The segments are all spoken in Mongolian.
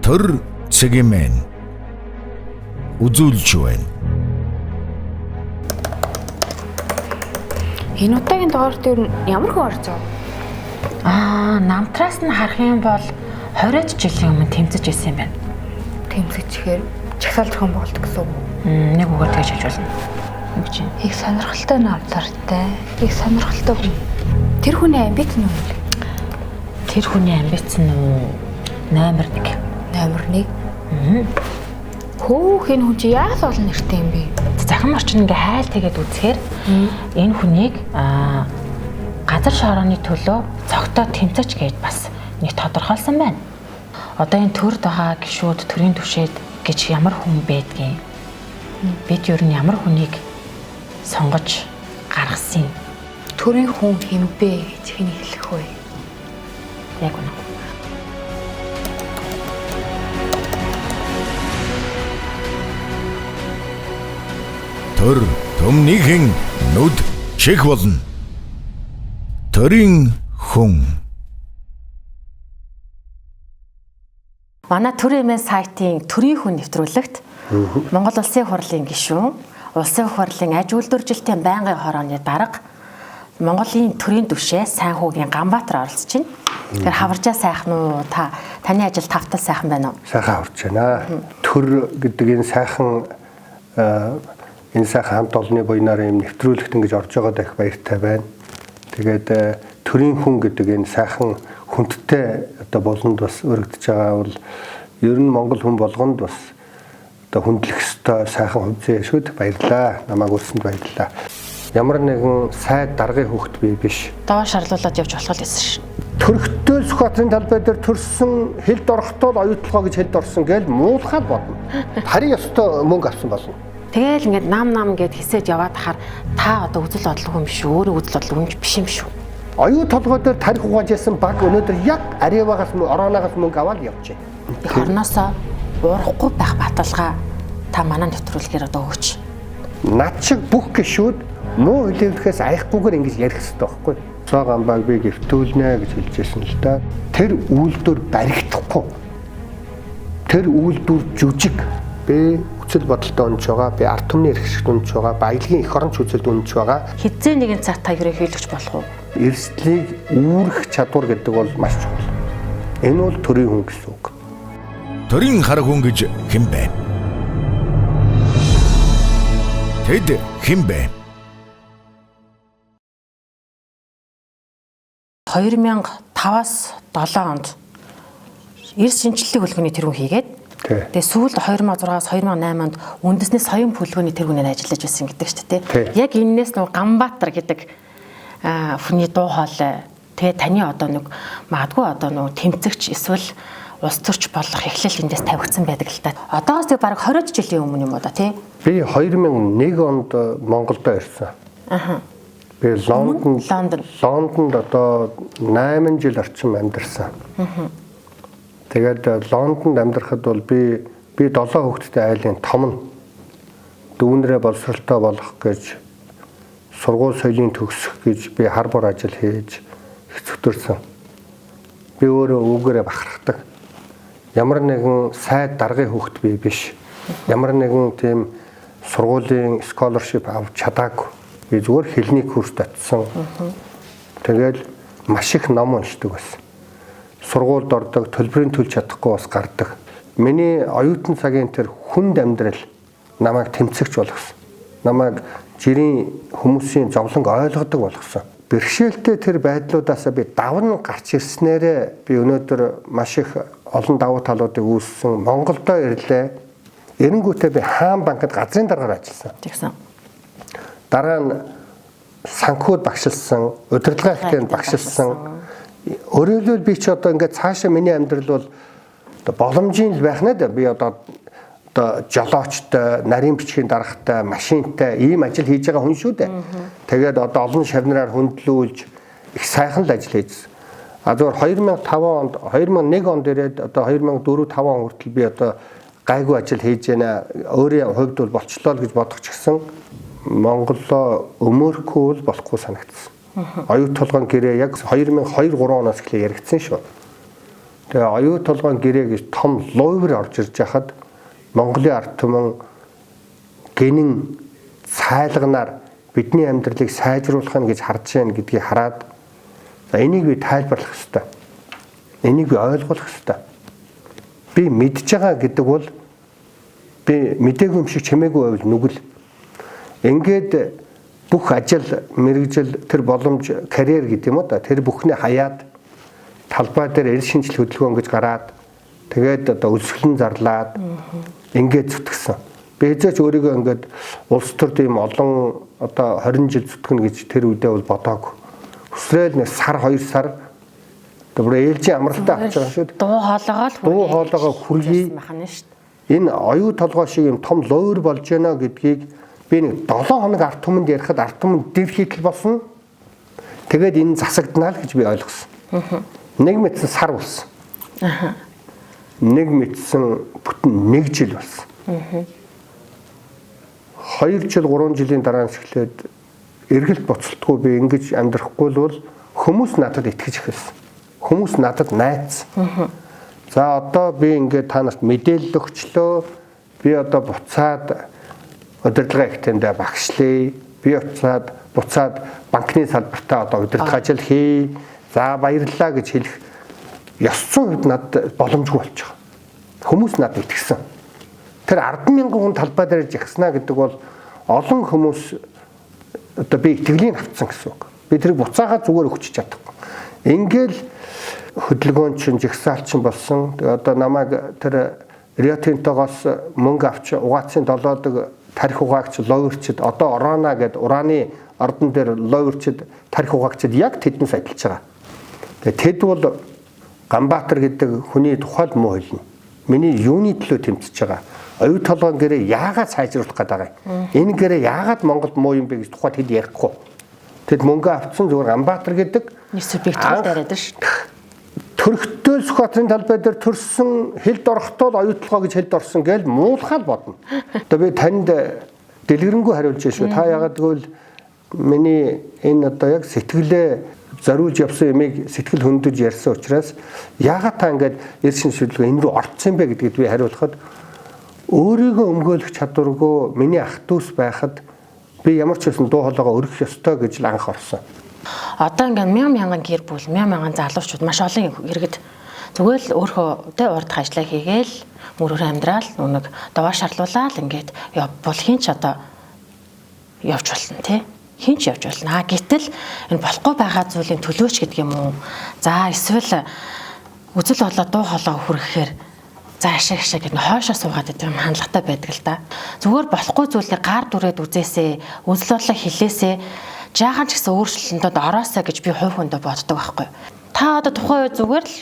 төр цэгмэн үзүүлж байна. Энэ удаагийн дугаар дээр ямар хүн орж байгаа? Намтраас нь харах юм бол 20 жилийн өмнө тэмцэж ирсэн юм байна. Тэмцэжхээр чагсаалж хүн болдог гэсэн үг. Нэг үгээр тэгж хэлж болно. Нэг чинь их сонирхолтой намтартай, их сонирхолтой хүн. Тэр хүний амбиц нь юу вэ? тэр хүний амбиц нь номер 1. Номер 1. Хөөх энэ хүн чи яас олон нэртэй юм бэ? Захин орчин ингээ хайл тэгээд үзэхээр энэ хүнийг газар шорооны төлөө цогтоо тэмцэж гээд бас нэг тодорхойлсон байна. Одоо энэ төр дагаа гişүүд төрийн түвшээд гэж ямар хүн байдгийг бид ер нь ямар хүнийг сонгож гаргасан юм. Төрийн хүн хэмбэ гэж хэний хэлэх вэ? Яг үнэ. Төр төмнийхэн нүд чих болно. Төрийн хүн. Манай төрийн сайтын төрийн хүн нэвтрүүлэгт Монгол Улсын хурлын гишүүн, Улсын хурлын аж үйлдвэржилтийн байнгын хорооны дарга Монголын төрийн түвшээ сайн хүүгийн Ганбаатар оролцож байна. Тэгэхээр хаваржаа сайхан уу? Таны ажил тавтал сайхан байна уу? Сайхан хаварж байна. Төр гэдэг энэ сайхан хамт олонны буйнаар юм нэвтрүүлэгт ингэж орж байгаад их баяртай байна. Тэгээд төрийн хүн гэдэг энэ сайхан хүндтэй одоо болонд бас өргөдөж байгаа бол ер нь Монгол хүн болгонд бас одоо хүндлэх ёстой сайхан хувьцаа шүүд баярлаа. Намайг өрсөнд баярлаа. Ямар нэгэн сайд даргын хүүхэд би биш. Доо шарлуулад явж болох гэсэн шин. Төрхтөл Сүхбаатарын талбай дээр төрсөн хэлд орохдоо оюутлогоо гэж хэлд орсон гээл муулахад бодно. Харин ёстой мөнгө авсан болно. Тэгэл ингээд нам гэд хэсэж яваад хахаар та одоо үзэл бодлого юм биш үү? Өөрөө үзэл бодлого юм биш юм шүү. Оюу толгой дээр тарих угаажсэн баг өнөөдөр яг Аревагаас орооноос мөнгө аваад явжээ. Их орноосоо уурахгүй байх баталгаа та манай нэвтрүүлгээр одоо өгч. Над шиг бүх гişүүд муу хөлөвлөхөөс аяхгүйгээр ингэж ярих хэрэгтэй байхгүй. Цоо гамбайг би гэвтүүлнэ гэж хэлжсэн л да. Тэр үйлдвэр баригдахгүй. Тэр үйлдвэр жүжиг. Би хүсэл бодолтой унж байгаа. Би ард түмний эрх ашигт унж байгаа. Баялагын эх оронч хүсэлд унж байгаа. Хизээ нэгэн цаг та ерөө хийлгэж болох уу? Эрсдлийг үүрэх чадвар гэдэг бол маш чухал. Энэ бол төрийн хүн гэсэн үг. Төрийн хар хүн гэж хэн бэ? Тэд хэн бэ? 2005-аас 7 онд эрс шинжилгээ хөлгөөний тэргүүн хийгээд тэгээ сүүлд 2006-аас 2008 онд үндэсний соён хөлгөөний тэргүүнээр ажиллаж байсан гэдэг шүү дээ. Яг энэс нэг Ганбаатар гэдэг хүний дуу хоолой тэгээ таны одоо нэг магадгүй одоо нэг тэмцэгч эсвэл улс төрч болох эхлэл эндээс тавигдсан байдаг л та. Одоос тэг бараг 20 жилийн өмнө юм уу да тий? Би 2001 онд Монголд ирсэн. Би Лондонд одоо 8 жил орчим амьдарсан. Тэгээд Лондонд амьдрахад бол би 7 хүүхэдтэй айлын том нь дүүнрээ боловсралтай болох гэж сургууль соёлын төгсөх гэж би харбор ажил хийж хэцүүтэрсэн. Би өөрөө өвгөрөө бахархдаг. Ямар нэгэн сайд даргын хүүхэд би биш. Ямар нэгэн тийм сургуулийн scholarship авч чадаагүй. Би зүгээр хэлний курст очсон. Тэгэл маш их ном уншдаг байсан. Сургуульд ордог, төлбөрийн төлж чадахгүй бас гардаг. Миний оюутан цагийн тэр хүнд амьдрал намайг тэмцэгч болгосон. Намайг жирийн хүмүүсийн зовлонг ойлгодог болгосон. Бэрхшээлтэй тэр байдлуудаасаа би давн гарч ирснээрээ би өнөөдөр маш их олон давуу талуудыг үүссэн. Монголдо ирлээ. Эренгүүтээ би хаан банкад газрын даргаар ажилласан. Тэгсэн. Дараа нь санхуд багшилсан, удирдлагын ахлын багшилсан. Өөрөөр би ч одоо ингээд цаашаа миний амьдрал бол боломжийн л байх нэ да. Би одоо жолоочтой, нарийн бичгийн даргатай, машинтай ийм ажил хийж байгаа хүн шүү дээ. Тэгээд одоо олон шавнараар хөндлүүлж их сайхан л ажил хийжсэн. Зүгээр 2005 онд 2001 онд ирээд одоо 2004-5 он хүртэл би одоо гайгүй ажил хийж байна. Өөрийн хувьд бол болчлоо л гэж бодох ч гэсэн Монголоо өмөрхгүй л болохгүй санагдсан. Оюут толгойн гэрээ яг 2002-3 оноос эхлээ яригдсан шүү. Тэгээ оюу толгойн гэрээ гэж том луйвэр орж ирж хахад Монголын ард түмэн гинэн цайлганаар бидний амьдралыг сайжруулах нь гэж харж байна гэдгийг хараад за энийг би тайлбарлах ёстой. Энийг би ойлгох ёстой. Би мэдж байгаа гэдэг бол би мдээгүй юм шиг чимээгүй байвал нүгэл. Ингээд бүх ажил, мэргэжил, тэр боломж, карьер гэдэг юм уу да. Тэр бүхнээ хаяад талбай дээр эрс шинжил хөдөлгөөн гэж гараад тэгээд одоо өсгөлн зарлаад ингээд зүтгэсэн. Би хэзээ ч өөрийгөө ингээд улс төрд ийм олон одоо 20 жил зүтгэнэ гэж тэр үедээ бол бодоагүй. Хүсрээл нэг сар 2 сар одоо ээлжийн амралтаа авч байгаа шүү дээ. Дуу хоолойгоо хүргэе. Энэ оюу толгой шиг юм том лойр болж байна гэдгийг би нэг 7 хоног ард түмэнд ярихад ард түмэнд дэв хийтэл болсон. Тэгээд энэ засагдана л гэж би ойлгосон. Нэг мэдсэн сар болсон. Нэг мэдсэн бүтэн 1 жил болсон. 2 жил 3 жилийн дараа эхлээд эргэлт буцалтгүй би ингэж амьдрахгүй бол хүмүүс надад итгэж эхэлсэн. Хүмүүс надад найдсан. За одоо би ингээд та нарт мэдээлэл өгчлөө. Би одоо буцаад удирдлага ихтэндээ багшлая. Би буцаад банкны салбартаа одоо удирдлага ажил хий. За баярлалаа гэж хэлэх ёс зүйн хувьд надад боломжгүй болж байгаа. Хүмүүс надад итгэсэн. Тэр 10,000 хүн талбай дээр жагснаа гэдэг бол олон хүмүүс одоо би итгэлийг авцсан гэсэн үг. Би тэрийг буцаагаад зүгээр өгч чадахгүй. Ингээл хөдөлгөөн чинь жагсаалчин болсон. Тэгээ одоо намайг тэр Рио Тинтогоос мөнгө авч угаацын 7-дог тарих угаагч лойрчд одоо Орона гэдэг ураны ордон дээр лойрчд тарих угаагчд яг тэднээс адилж байгаа. Тэгээ тэд бол Ганбаатар гэдэг хүний тухайд муу хэлнэ. Миний юуны төлөө тэмцэж байгаа. Оюу толгойн гэрээ яагаад сайжруулах гэдэг юм. Энэ гэрээ яагаад Монголд муу юм бэ гэж тухайд хэд ярихгүй. Тэд мөнгө авцсан зүгээр Ганбаатар гэдэг нэг субъект яриад байна шүү дээ. Төрхтөл Сүхбаатарын талбай дээр төрсөн хэлд орохдоо оюу толгой гэж хэлд орсон гээл муулахад бодно. Одоо би танд дэлгэрэнгүй хариулж шүү. Та яагаад гэвэл миний энэ одоо яг сэтгэлээ зориулж явсан юмыг сэтгэл хөндөж ярьсан учраас яагаад та ингээд эрс шинж хөдөлгөөн энэ рүү орцсон бэ гэдгийг би хариулахад өөрийгөө өмгөөлөх чадваргүй миний ах дүүс байхад би ямар ч байсан дуу хоолойгоо өргөх ёстой гэж л анх орсон. Одоо ингээд мянган гэр бүл, мянган залуучууд маш олон иргэд зүгээр л өөрөө тэ урдх ажиллаа хийгээл мөрөөр амьдрал нэг даваа шарлуулаад ингээд бол хинч одоо явж болно тий. Хинч явж болно. Гэтэл энэ болохгүй байгаа зүйлийн төлөөч гэдэг юм уу? За эсвэл үзэл болоо дуу хоолой хүргэхээр за ашиг гэдэг нь хойшоо суугаад гэдэг юм хандлагатай байдаг л да. Зүгээр болохгүй зүйлийг гар дүрээд үзээсээ, үзэл бодлоо хэлээсээ жаахан ч гэсэн өөрчлөлтөнд ороосоо гэж би хувь хүндээ боддог байхгүй. Та одоо тухайн үе зүгээр л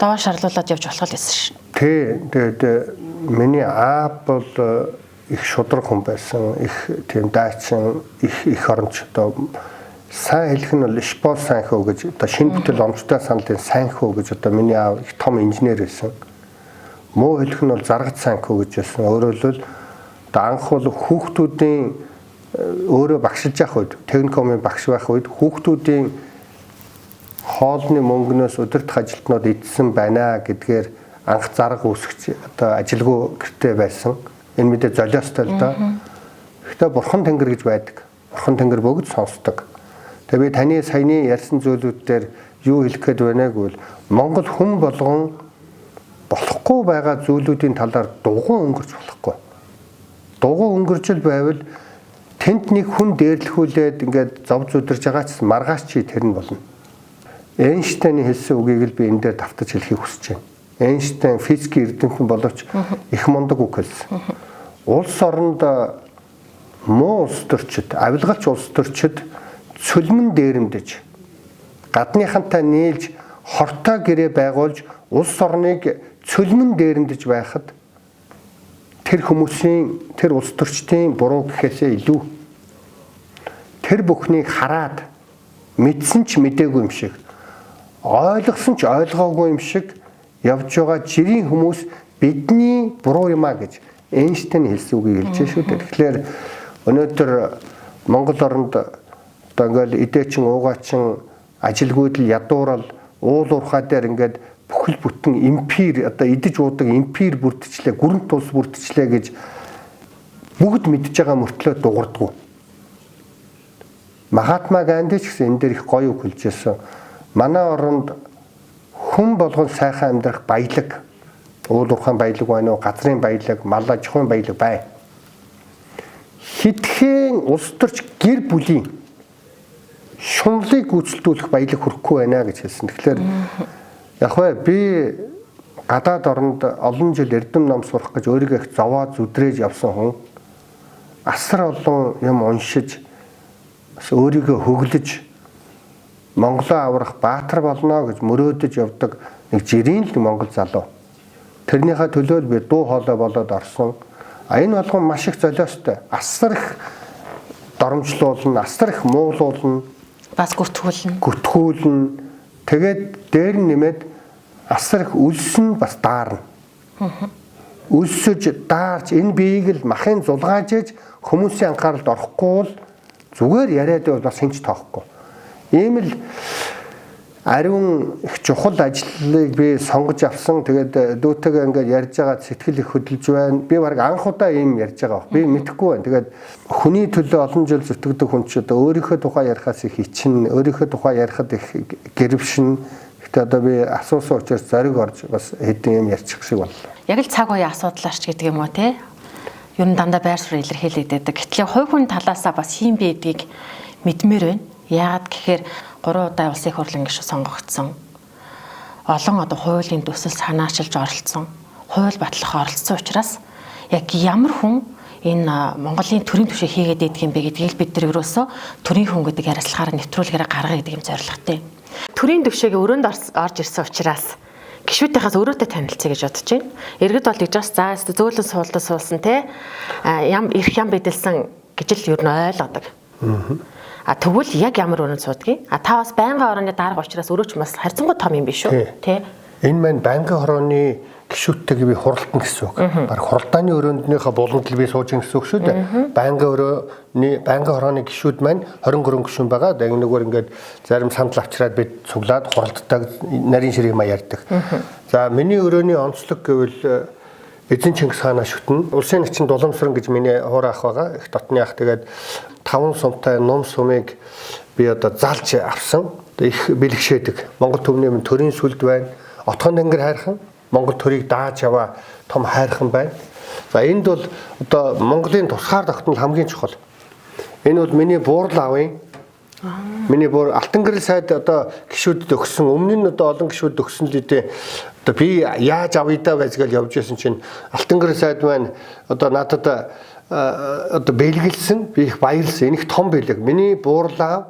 даваа шарлуулад явж болох л байсан шин. Тий, тэгээд миний аав бол их шудраг хүн байсан, их тийм дайчин, их оронч одоо сайн хэлэх нь бол Шпол Сайнхөө гэж одоо шинэ бүтээл онцтой саналын Сайнхөө гэж одоо миний аав их том инженер байсан. Муу хэлэх нь бол Заргац Сайнхөө гэж байсан. Өөрөөр хэлбэл одоо анх бол хүүхдүүдийн өөрөө багшилж явах үед, техникумын багш байх үед хүүхдүүдийн хоолны мөнгнөөс удирдах ажилтнууд идсэн байна гэдгээр анх зарга үүсгэж одоо ажилгүй гэртээ байсан. Энэ мэдээ золиостой л доо. Гэхдээ бурхан тэнгэр гэж байдаг. Бурхан тэнгэр бүгд сонсдог. Тэгээ би таны саяны ярьсан зүйлүүд дээр юу хэлэх гээд байна гэвэл Монгол хүн болгон болохгүй байгаа зүйлүүдийн талаар дугуун өнгөрч болохгүй. Дугуун өнгөрчл байвал тэнд нэг хүн дээрлэхүүлээд ингээд зов зүдэрж байгаа ч маргааш чи тэр нь болно. Эйнштейний хэлсэн үгийг л би энэ дээр давтаж хэлхийг хүсэж байна. Эйнштейн физикийн эрдэмтэн боловч их мундаг үг хэлсэн. Улс оронд муу улс төрчид, авилгалч улс төрчид цөлмөн дээрэмдэж гадныхантай нийлж хортой гэрээ байгуулж улс орныг цөлмөн дээрэмдэж байхад тэр хүмүүсийн, тэр улс төрчдийн буруу гэхээсээ илүү тэр бүхнийг хараад мэдсэн ч мдээгүй юм шиг, ойлгосон ч ойлгоогүй юм шиг явж байгаа жирийн хүмүүс бидний буруу юм а гэж Эйнштейн хэлсэн үгийг хэлж шүү дээ. Тэгэхээр өнөөдөр Монгол оронд одоо ингээл идээчин уугаачин ажилгүйд л ядуурал уул уурхай дээр ингээд бүхэл бүтэн импер одоо идэж уудаг импер бүрдчлээ, гүрэнт улс бүрдчлээ гэж бүгд мэдж байгаа мөртлөө дуурдаггүй. Махатма Ганди ч гэсэн энэ дээр их гоё үг хэлж байсан. Манай оронд хүн болгон сайхан амьдрах баялаг, уул уурхайн баялаг байна уу, газрын баялаг, мал аж ахуйн баялаг бай. Хитгэн улс төрч гэр бүлийн шунлыг гүйцэлдүүлэх баялаг хүрэхгүй байна гэж хэлсэн. Тэгэхээр яг бай би гадаад оронд олон жил эрдэм ном сурах гэж өөрийгөө их зовоод зүдрээж явсан хүн асар олон юм уншиж өөрийгөө хөглөж Монголоо аврах баатар болно гэж мөрөөдөж явдаг нэг жирийн л монгол залуу. Тэрнийхээ төлөө би дуу хоолой болоод орсон. Энэ болгон маш их золиостой. Асар их доромжлуулна, асар их муулуулна, бас гүтгүүлнэ. Тэгээд дээр нь нэмээд асар их үлсэн бас даарна. Үлсөж даарч энэ биеийг л махын зулгаажээж хүмүүсийн анхааралд орохгүй бол зүгээр яриад бол бас хинч тоохгүй. Ийм л ариун их чухал ажлыг би сонгож авсан. Тэгээд дүүтэйгээ ингээд ярьж байгаа сэтгэл их хөдөлж байна. Би баг анх удаа ийм ярьж байгаа. Би мэдэхгүй байна. Тэгээд хүний төлөө олон жил зүтгэдэг хүн ч одоо өөрийнхөө тухай ярихаас их ичин, өөрийнхөө тухай ярихад их гэрвшин. Гэтэ одоо би асуусан учраас зориг орж бас хэдэн юм ярьчих шиг боллоо. Яг л цаг үеийн асуудлаарч гэдэг юм уу те? Ер нь дандаа байр суурь илэрхийлэгдээд. Гэтэл хувь хүн талаасаа бас хийм байдгийг мэдмээр байна. Яагаад гэхээр 3 удаа улсын их хурлын гишүүд сонгогдсон. Олон одоо хуулийн төсөл санаачилж оролцсон. Хууль батлах оролцсон учраас яг ямар хүн энэ Монголын төрийн түвшийг хийгээд идэх юм бэ гэдгийг бид нар ерөөсөө төрийн хүн гэдэг ярилцлагаар нэвтрүүлгээр гаргая гэдэг юм зорилготой. Төрийн түвшийг өрөөнд орж ирсэн учраас гишүүдийнхээс өөрөөдөө танилцъя гэж бодож байна. Иргэд бол тэгж бас за зөөлөн суулсан те ирэх ям бидэлсэн гэж л ер нь ойлгодог. Тэгвэл яг ямар өрөөнд суудгийг? Та бас байнгын хорооны дарга учраас өөрөө ч бас харьцангуй том юм биш үү? Тэ. Энэ маань байнгын хорооны гишүүдтэйг би хуралтна гэсэн үг. Баг хуралдааны өрөөнднийхөө буланд л би сууж ин гэсэн үг шүү дээ. Байнгын хорооны гишүүд маань 23 гишүүн байгаа. Нэгнүүгээр ингээд зарим сандал авчираад бид цуглаад хуралддаг нарийн ширээ маяг ярьдаг. За миний өрөөний онцлог гэвэл Эзэн Чингис хаанаа шүтнэ. Улсын нэгчин Дуламсран гэж миний хуур ах байгаа. Их дотны ах. Тэгээд 5 сумтай ном сумыг би одоо залж авсан. Их бэлгшээдэг. Монгол төвний төрийн сүлд байна. Отгон дэнгэр хайрхан. Монгол төрийг дааж яваа том хайрхан байна. За энд бол одоо Монголын тусгаар тогтнол хамгийн чухал. Энэ бол миний буурал аавын. Миний бүр Алтан гэрэл сайд одоо гишүүдэд өгсөн. Өмнө нь одоо олон гишүүдэд өгсөн л дээ. Одоо би яаж авъя даа байцгаал явж байсан чинь Алтан гэрэл сайд маань одоо надад одоо бэлгэлсэн. Би их баярлсан. Энэ их том бэлэг. Миний буурал аав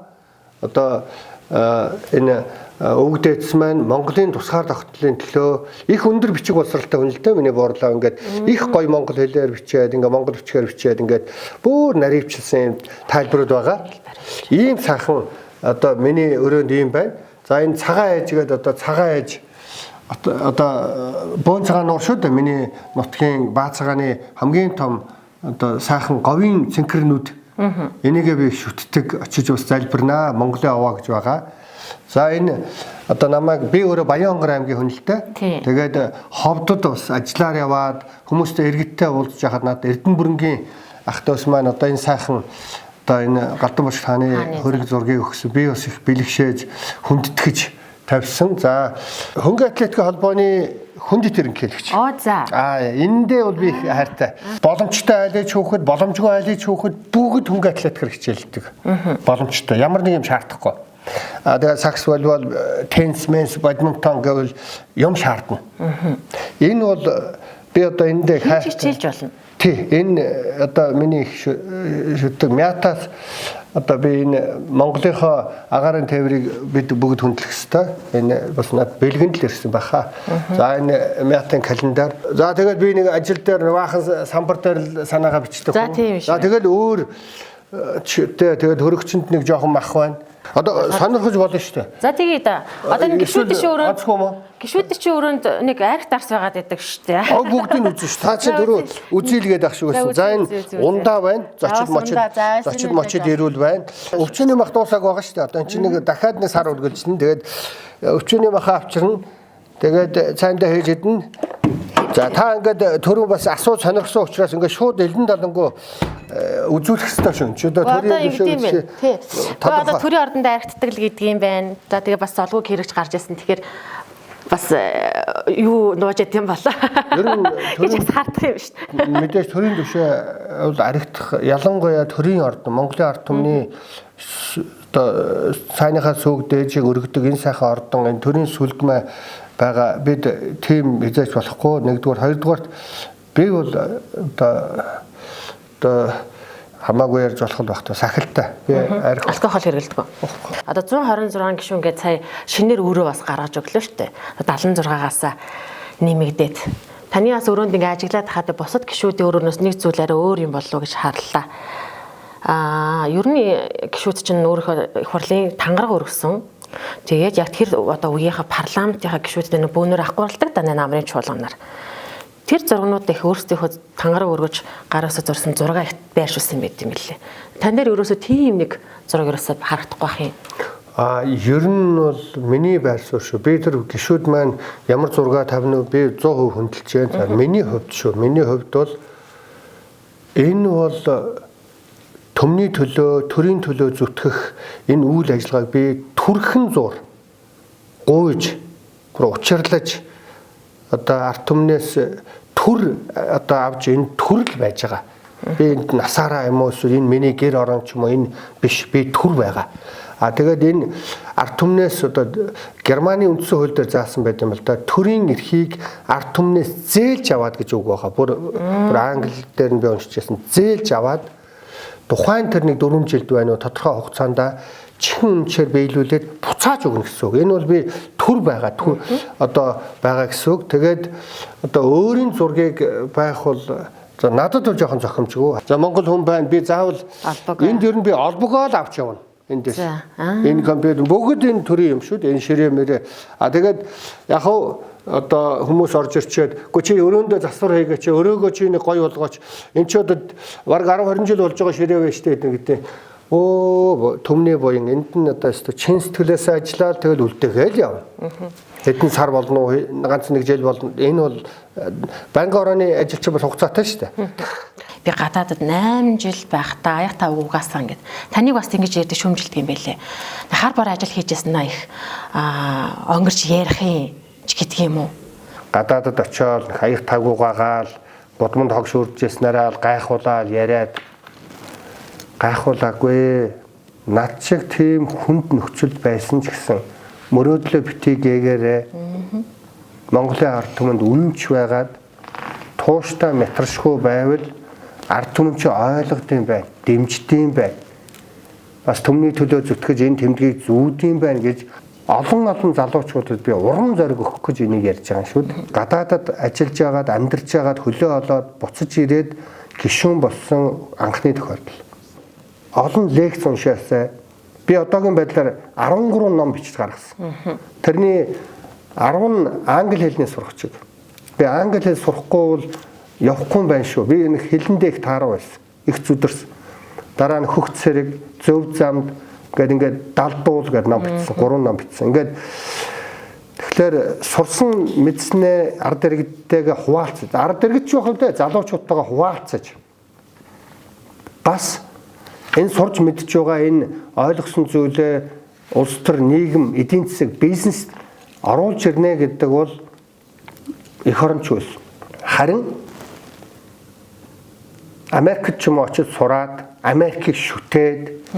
одоо энэ өвгдөөц маань Монголын тусгаар тогтнолын төлөө их өндөр бичиг боловсралтай хүн л дээ. Миний буурал аав ингээд их гоё монгол хэлээр бичээд ингээд монгол бичгээр бичээд ингээд бүр наривчлсан тайлбарууд байгаа. Ийм сайхан одоо миний өрөөнд ийм байна. За энэ цагаан ээж гэдэг одоо цагаан ээж одоо бөөн цагаан нуур шүү дээ. Миний нутгийн баа цагааны хамгийн том одоо сайхан говийн цэнхэрнүүд. Энийгээ би шүтдэг очиж бас залбирнаа. Монголын аваа гэж байгаа. За энэ одоо намайг би өөрөө Баянгар аймгийн хүн л дээ. Тэгээд ховдод бас ажиллаар яваад хүмүүстэй иргэдтэй уулзж яхад надад Эрдэнэ бүрэнгийн ах дүүс маань одоо энэ сайхан одоо энэ Галданбаш хааны хөрөг зургийг өгсөн. Би бас их бэлгшээж хүндэтгэж тавьсан. За хөнгө атлетикийн холбооны хүндэт ерөнхийлөгч. За. Эндээ бол би их хайртай. Боломжтой айлж хөөхөд, боломжгүй айлж хөөхөд бүгд хөнгө атлетикээр хичээлдэг. Боломжтой. Ямар нэг юм шаардахгүй. Тэгээд сакс волейбол, теннис, бадминтон гэвэл юм шаардна. Энэ бол би одоо эндээ хайртай хичээлж болно. Тий, энэ одоо миний шүтдэг мятаас одоо би энэ Монголынхоо агаарын тээврийг бид бүгд хүндлэх ёстой. Энэ бас над бэлгэнд л ирсэн баха. За энэ мятын календар. За тэгээд би нэг ажил дээр баахан самбар дээр санаагаа бичдэг. За тэгээд өөр тэгээд хөрөгчөнд нэг жоохон мах байна. Одоо сонирхож болно шүү дээ. За тэгээд одоо нэг гişүүдийн өрөөнд нэг арх дарс байгаад байдаг шүү дээ. Бүгдийг нь үзэн шүү. Та чи дөрөв үзийлгээд ах шүү гэсэн. За энэ ундаа байна. Зочид мочид ирүүл байна. Өвчнөний мах дуусааг байгаа шүү дээ. Одоо энэ чинь нэг дахиад нэг сар үргэлжлэн. Тэгээд өвчнөний махаа авчирна. Тэгээд цаандаа хийж идэн. За та ингээд төрөө бас асуу сонирхсон учраас ингээд шууд элдэн далангуу үзүүлэх хэрэгтэй шүү. Чи одоо төрийн тийм. Одоо төрийн ордонд дайрагддаг л гэдэг юм байна. За тэгээ бас золгүй хэрэгж гарч ирсэн. Тэгэхээр бас юу нууж яд юм болоо. Ер нь төрийн хардах юм шүү дээ. Мэдээж төрийн төвшөө бол аригдах ялангуяа төрийн ордон Монголын ард түмний одоо сайныхаа сүг дээжийг өргөдөг энэ сайхан ордон энэ төрийн сүлдмэ байгаа бид тийм хязгаарч болохгүй. Нэгдүгээр, хоёрдугаарт би бол одоо хамаагүй ярьж болох л багтаа сахилтай. Би арх алкогол хэрэглэдэг. Одоо 126 гишүүн гээд сая шинээр өөрөө бас гаргаж өглөө шүү дээ. 76-аас нэмэгдээд. Таны бас өрөөнд ингээ ажиглаад хаад бусад гишүүдийн өрөөнөөс нэг зүйл арай өөр юм болов уу гэж харлаа. Ер нь гишүүд чинь өөрийнхөө их хурлын тангараг өргөсөн. Тэгээд яг тэр одоо үеийнхээ парламентынхаа гишүүдэд нэг бөөнөр ахгуурладаг да намрын чуулганаар. Тэр зургнууд их өөрсдийнхөө тангараг өргөж гараасаа зурсан зураг байршуулсан байт юм лээ. Тань дээр ерөөсөө тийм нэг зураг ерөөсөө харагдахгүй бах юм. Ер нь бол миний байрсуу шүү. Би тэр гишүүд маань ямар зураг тавина вэ? Би 100% хөндлөж байна. Миний хувьд шүү. Миний хувьд бол энэ бол төмний төлөө, төрийн төлөө зүтгэх энэ үйл ажиллагааг би түрхэн зур гуйж, учирлаж одоо ард түмнээс төр одоо авч энэ төрөл байж байгаа. Би энд насаараа юм уу эсвэл энэ миний гэр орон ч юм уу энэ биш би төр байгаа. Тэгээд энэ ард түмнээс одоо Германы үндсэн хууль дээр заасан байт юм л да. Төрийн эрхийг ард түмнээс зээлж аваад гэж үг байгаа. Бүр англи дээр нь би уншижсэн. Зээлж аваад тухайн тэр нэг 4 жилд байна уу тодорхой хугацаанд чихэн өмчээр биелүүлээд буцааж өгнө гэсэн үг. Энэ бол би төр байгаа одоо байгаа гэсэн үг. Тэгээд одоо өөрийн зургийг байх бол за надад бол жоохон зохимжгүй. За Монгол хүн байна. Би заавал энд ер нь би олбогоо л авч явна. Эндээс. Энэ компьютер бүгд энэ төрийн юм шүү дээ. Энэ ширээ мэрээ. Тэгээд яг хав одоо хүмүүс орж ирчээд үгүй чи өрөөндөө засвар хийгээч өрөөгөө чи нэг гой болгооч энэ ч одоо бараг 10 20 жил болж байгаа ширээ байж тээ гэдэг. Төмний буян энд нь одоо чин сэтгэлээс ажиллаад тэгэл үлдээгээл явна. Хэдэн сар болно уу ганц нэг жил болно. Энэ бол банкны орооны ажилч бол хугацаатай шүү дээ. Би гадаадд 8 жил байхдаа аяг та угаасаа ингээд таныг бас ингэж ярьдаг шүүмжилдэг юм байлээ. Хар бор ажил хийжсэн нь их өнгөрч ярих юм гэдэг юм уу? Гадаадд очиод аяг тагуугаагаал гудамд хог шүржсэнээрээ гайхуулаад яриад гайхуулаагүй. Над шиг тийм хүнд нөхцөл байсан ч гэсэн мөрөөдлөө битгий гээгээрээ Монголын ард түмэнд үнэнч байгаад тууштай мэтршгүй байвал ард түмэн чи ойлгодсон байна, дэмждэм байна. Бас түмний төлөө зүтгэж энэ тэмдгийг зүүддэм байна гэж олон залуучуудад би уран зориг өгөх гэж энийг ярьж байгаа шүү дээ. Гадаадад ажиллаж байгаад амьдарч байгаад хөлөө олоод буцаж ирээд гишүүн болсон анхны тохиолдол. Олон лекц уншаасаа би одоогийн байдлаар 13 ном бичиж гаргасан. Тэрний 10 нь англи хэлний сурагчид. Би англи хэл сурахгүй бол явахгүй юм байна шүү. Би энэ хэлэндээ их тааруу байсан. Их зүдэрсэн. Дараа нь хөгц сэрэг, зөв замд ингээд далдуул гэдэг ном бичсэн. 3 ном бичсэн. Ингээд тэгэхээр сурсан мэдснээ ард иргэдтэйгээ хуваалцаж, ард иргэд ч явах вэ залуучуудтайгаа хуваалцаж. Бас энэ сурж мэдж байгаа энэ ойлгосон зүйлээ улс төр нийгэм, эдийн засаг, бизнест оруулж ирнэ гэдэг бол эх оронч байсан. Харин Америкт ч юм уу очиж сураад Америкийг шүтээд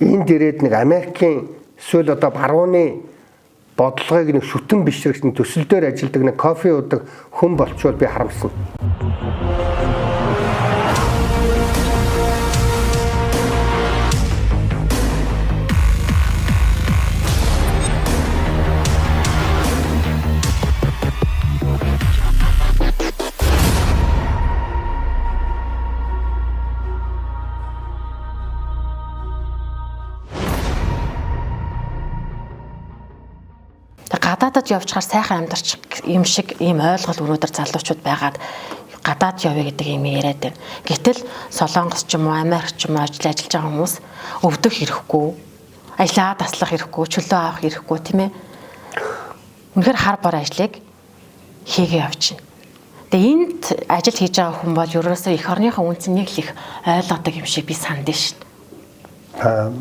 энд ирээд нэг Америкийн эсвэл одоо барууны бодлогыг нэг шүтэн бишрэгч нэг төсөл дээр ажилладаг нэг кофе уудаг хүн болчвол би харамсна. Гадаадад явчихаар сайхан амьдарч юм шиг ийм ойлголт өнөөдөр залуучууд байгаад гадаад явъя гэдэг юм яриад байна. Гэтэл Солонгос ч юм уу, Америк ч юм уу ажиллаж байгаа хүмүүс өвдөх хэрэггүй, ажлаа таслах хэрэггүй, чөлөө авах хэрэггүй тийм ээ. үнэхээр хар бор ажлыг хийгээ явчихна. Тэгээ энд ажил хийж байгаа хүн бол ерөөсөө эх орныхаа үнцнийг л их ойлгодог юм шиг би санд шин.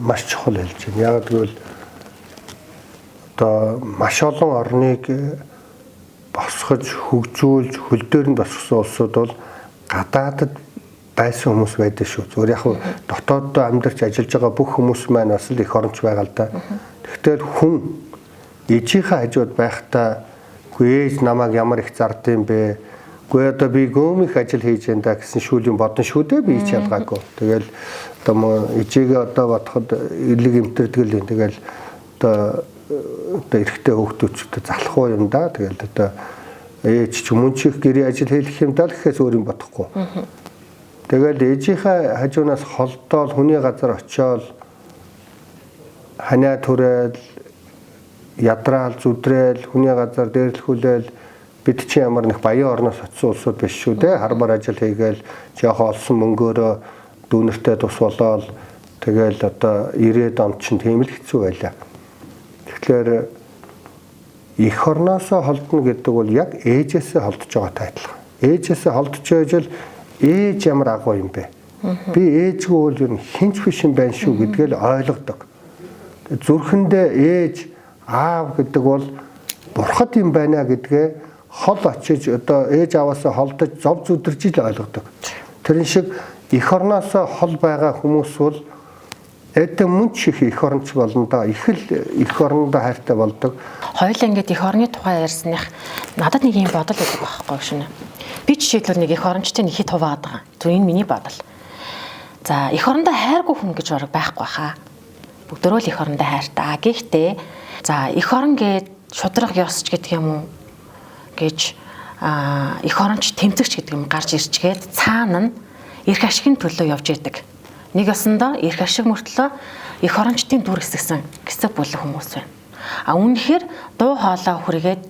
Маш чухал хэлж байна. Яг гэвэл одоо маш олон орныг босгож, хөгжүүлж, хөл дээр нь босгосон улсууд бол гадаадд байсан хүмүүс байдаг шүү. Зүгээр яг дотооддоо амьдарч ажиллаж байгаа бүх хүмүүс маань бас л эх оронч байгаа л да. Тэгэхээр хүн ээжийнхээ хажууд байхдаа үгүй ээж намайг ямар их зардсан бэ? Үгүй одоо би гөөмих ажил хийж энэ гэсэн шүүлийн бодон шүү дээ би ч ялгаагүй. Тэгэл одоо ээжигээ одоо бодоход эрлэг эмтэрдэг л юм. Тэгэл одоо эрэгтэй хүүхдүүчтэй залах уу юм да. Тэгэл одоо ээж ч мөн чих гэрээ ажил хийх юм даа гэхээс өөр юм бодохгүй. Тэгэл ээжийнхээ хажуунаас холдоол хүний газар очиод ханаа түрэл ядраал зүдрээл хүний газар дээрлэхүүлэл бид чи ямар нэг баян орноос очсон улсууд биш шүү дээ. Харбар ажил хийгээл жоохон олсон мөнгөөрөө дүүнэртэй тус болоод тэгэл одоо 90-ад онд чинь тийм л хэцүү байлаа. Тэгэхээр эх орноосоо холдно гэдэг бол яг ээжээсээ холдож байгаатай адилхан. Ээжээсээ холдож байж л ээж ямар агуу юм бэ? Би ээжгүй бол ер нь хинч биш юм байна шүү гэдгээл ойлгодог. Зүрхэндээ ээж аав гэдэг бол бурхад юм байна гэдгээ хол очиж одоо ээж аваасаа холдож зов зүдэрж ил ойлгодог. Тэрэн шиг эх орноосоо хол байгаа хүмүүс бол эдэ мөн чих эх оронч болно да. Их л эх орондоо хайртай болдог. Хоёулаа ингээд эх орны тухай ярьсных надад нэг юм бодол өгөх байхгүй шинэ. Би жишээлбэл нэг эх орончтой нэг хит хуваад байгаа. Зөв энэ миний бодол. За эх орондоо хайргүй хүн гэж бараг байхгүй хаа. Бүгдөө л эх орондоо хайртай. Гэхдээ за эх орон гээд шудраг ёсч гэдэг юм уу гэж эх оронч тэмцэгч гэдэг юм гарч ирчгээд цаана нь эрх ашигын төлөө явж яадаг. Нэг ясандаа эрх ашиг мөртлөө эх орончдын дүр хэсгсэн гэсэг бүлэг хүмүүс байна. Үнэхээр дуу хоолой хүргээд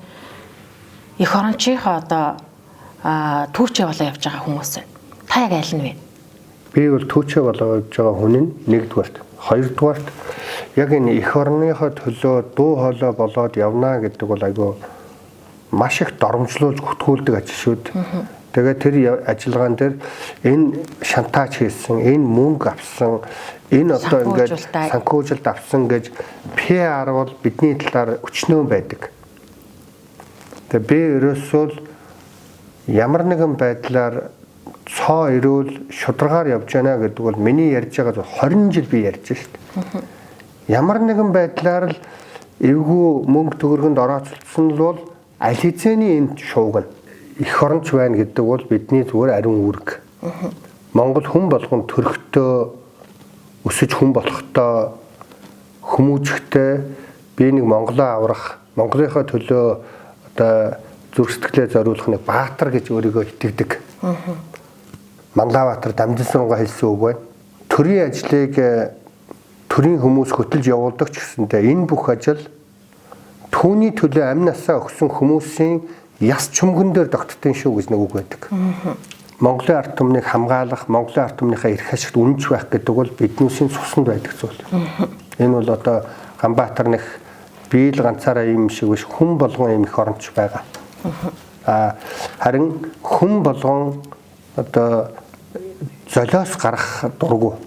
эх орончийнхоо одоо түүчээ болоо явж байгаа хүмүүс байна. Та яг аль нь вэ? Би бол түүчээ болоо явж байгаа хүн нь нэгдүгээрт, хоёрдугаарт яг энэ эх орныхоо төлөө дуу хоолой болоод явна гэдэг бол айгүй маш их доромжлуулж хөтгүүлдэг ажил шүү дээ. Тэгээд тэр ажиллагаан дээр энэ шантаж хийсэн, энэ мөнгө авсан, энэ одоо ингээд санхүүжилт авсан гэж PR бол бидний талаар өчнөө байдаг. Тэгээд би ерөөсөө ямар нэгэн байдлаар цоо ирүүл шударгаар явж байна гэдэг бол миний ярьж байгаа 20 жил би ярьж шүү дээ. Ямар нэгэн байдлаар л эвгүй мөнгө төгрөгөнд орооцолцсон л бол аль хэзээний энэ шууг нь эх оронч байна гэдэг бол бидний зүгээр ариун үүрэг. Монгол хүн болгон төрхтөө өсөж хүн болохтой хүмүүжихтэй би нэг Монголоо аврах, Монголынхаа төлөө одоо зүрх сэтгэлээ зориулах нэг баатар гэж өөрийгөө итгэдэг. Манлайбаатар Дамжинсурга хэлсэн үг байна. Төрийн ажлыг төрийн хүмүүс хөтөлж явуулдаг ч гэсэнтэй энэ бүх ажил түүний төлөө амь насаа өгсөн хүмүүсийн яс чумган дээр тогтдсон шүү гэж нэг үг байдаг. Монголын ард түмнийг хамгаалах, Монголын ард түмнийхээ эрх ашигт үнэнч байх гэдэг бол биднээсийн цуснд байдаг зүйл. Энэ бол одоо Ганбаатар нэг биел ганцаараа юм шиг биш хүн болгон юм их оронч байгаа. Харин хүн болгон одоо золиос гарах дургу.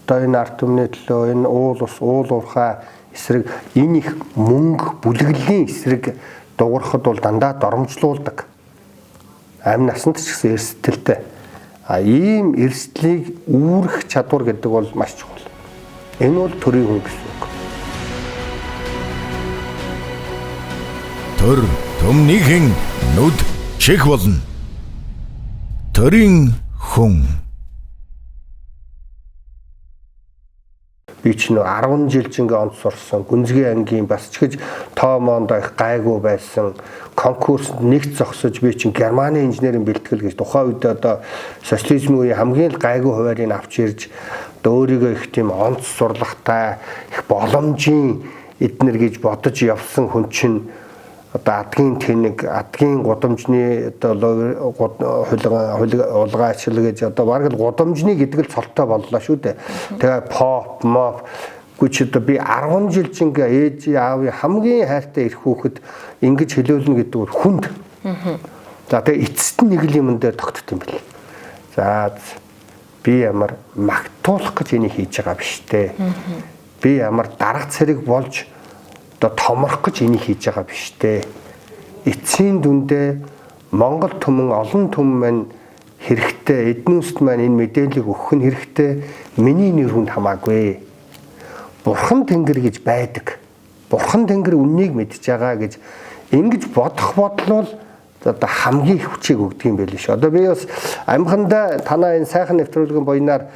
Одоо энэ ард түмний төлөө энэ уул уурхай эсрэг энэ их мөнгө бүлэглэлийн эсрэг дуурахад бол дандаа доромжлуулдаг. Амь насанд ч гэсэн эрсдэлтэй. Ийм эрсдлийг үүрэх чадвар гэдэг бол маш чухал. Энэ бол төрийн хүн гэсэн үг. Төр төмнийхэн нүд чих болно. Төрийн хүн. Би ч нөө 10 жил жингээ онд сурсан, Гүнзгий ангийн бас ч гэж тоомоонд их гайгүй байсан. Конкурсд нэгт зогсож би чинь Германы инженерийн бэлтгэл гэж тухайн үед одоо социализмын үеийн хамгийн л гайгүй хуваарийг авч ирж одоо өөрийгөө их тийм онц сурлагатай, их боломжийн эднэр гэж бодож явсан хүн чинь одоо адгийн тэнэг, адгийн гудамжны одоо улгаачлал гэж одоо бараг л гудамжны гэдэг л цолтой боллоо шүү дээ. Тэгээ pop, mop Гүч одоо би 10 жил жингээ ээж аавын хамгийн хайртай ирэх хүүхэд ингэж хэлүүлнэ гэдэг бол хүнд. За тэгээ эцэст нь нэг л юм дээр тогтд юм бэл. За би ямар магтуулах гэж энийг хийж байгаа биш те. Би ямар дарга цэрэг болж одоо томрох гэж энийг хийж байгаа биш те. Эцсийн дүндээ Монгол түмэн олон түмэн маань хэрэгтэй, эднүүст маань энэ мэдээллийг өгөх нь хэрэгтэй. Миний нэр хүнд хамаагүй. Бурхан Тэнгэр гэж байдаг. Бурхан Тэнгэр үннийг мэдж байгаа гэж ингэж бодох бодол бол одоо хамгийн их хүчийг өгдөг юм байл ш. Одоо би бас амханда танаа энэ сайхан нэвтрүүлгийн буйнаар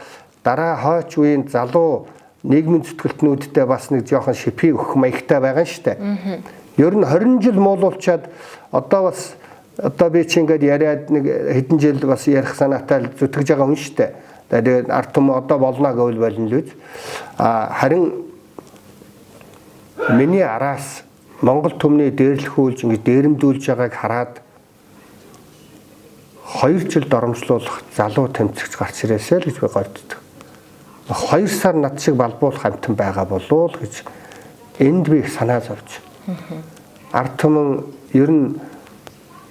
дараа хойч үеийн залуу нийгмийн зүтгэлтнүүдтэй бас нэг жоохон шипи өгөх маягтай байгаа штэ. Ер нь 20 жил муулуулчаад одоо би чи ингээд яриад нэг хэдэн жил бас ярих санаатай зүтгэж байгаа хүн штэ. Тэгээд ард түмэн одоо болно гэвэл болно л үз. Харин миний араас Монгол түмний дээрлэхүүлж ингээд дээрэмдүүлж байгааг хараад 2 жил доромжлуулах залуу тэмцэгч гарч ирээсэй л гэж би гойддог. 2 сар над шиг балбуулах амтан байгаа болов уу гэж энд би их санаа зовж. Ард түмэн ер нь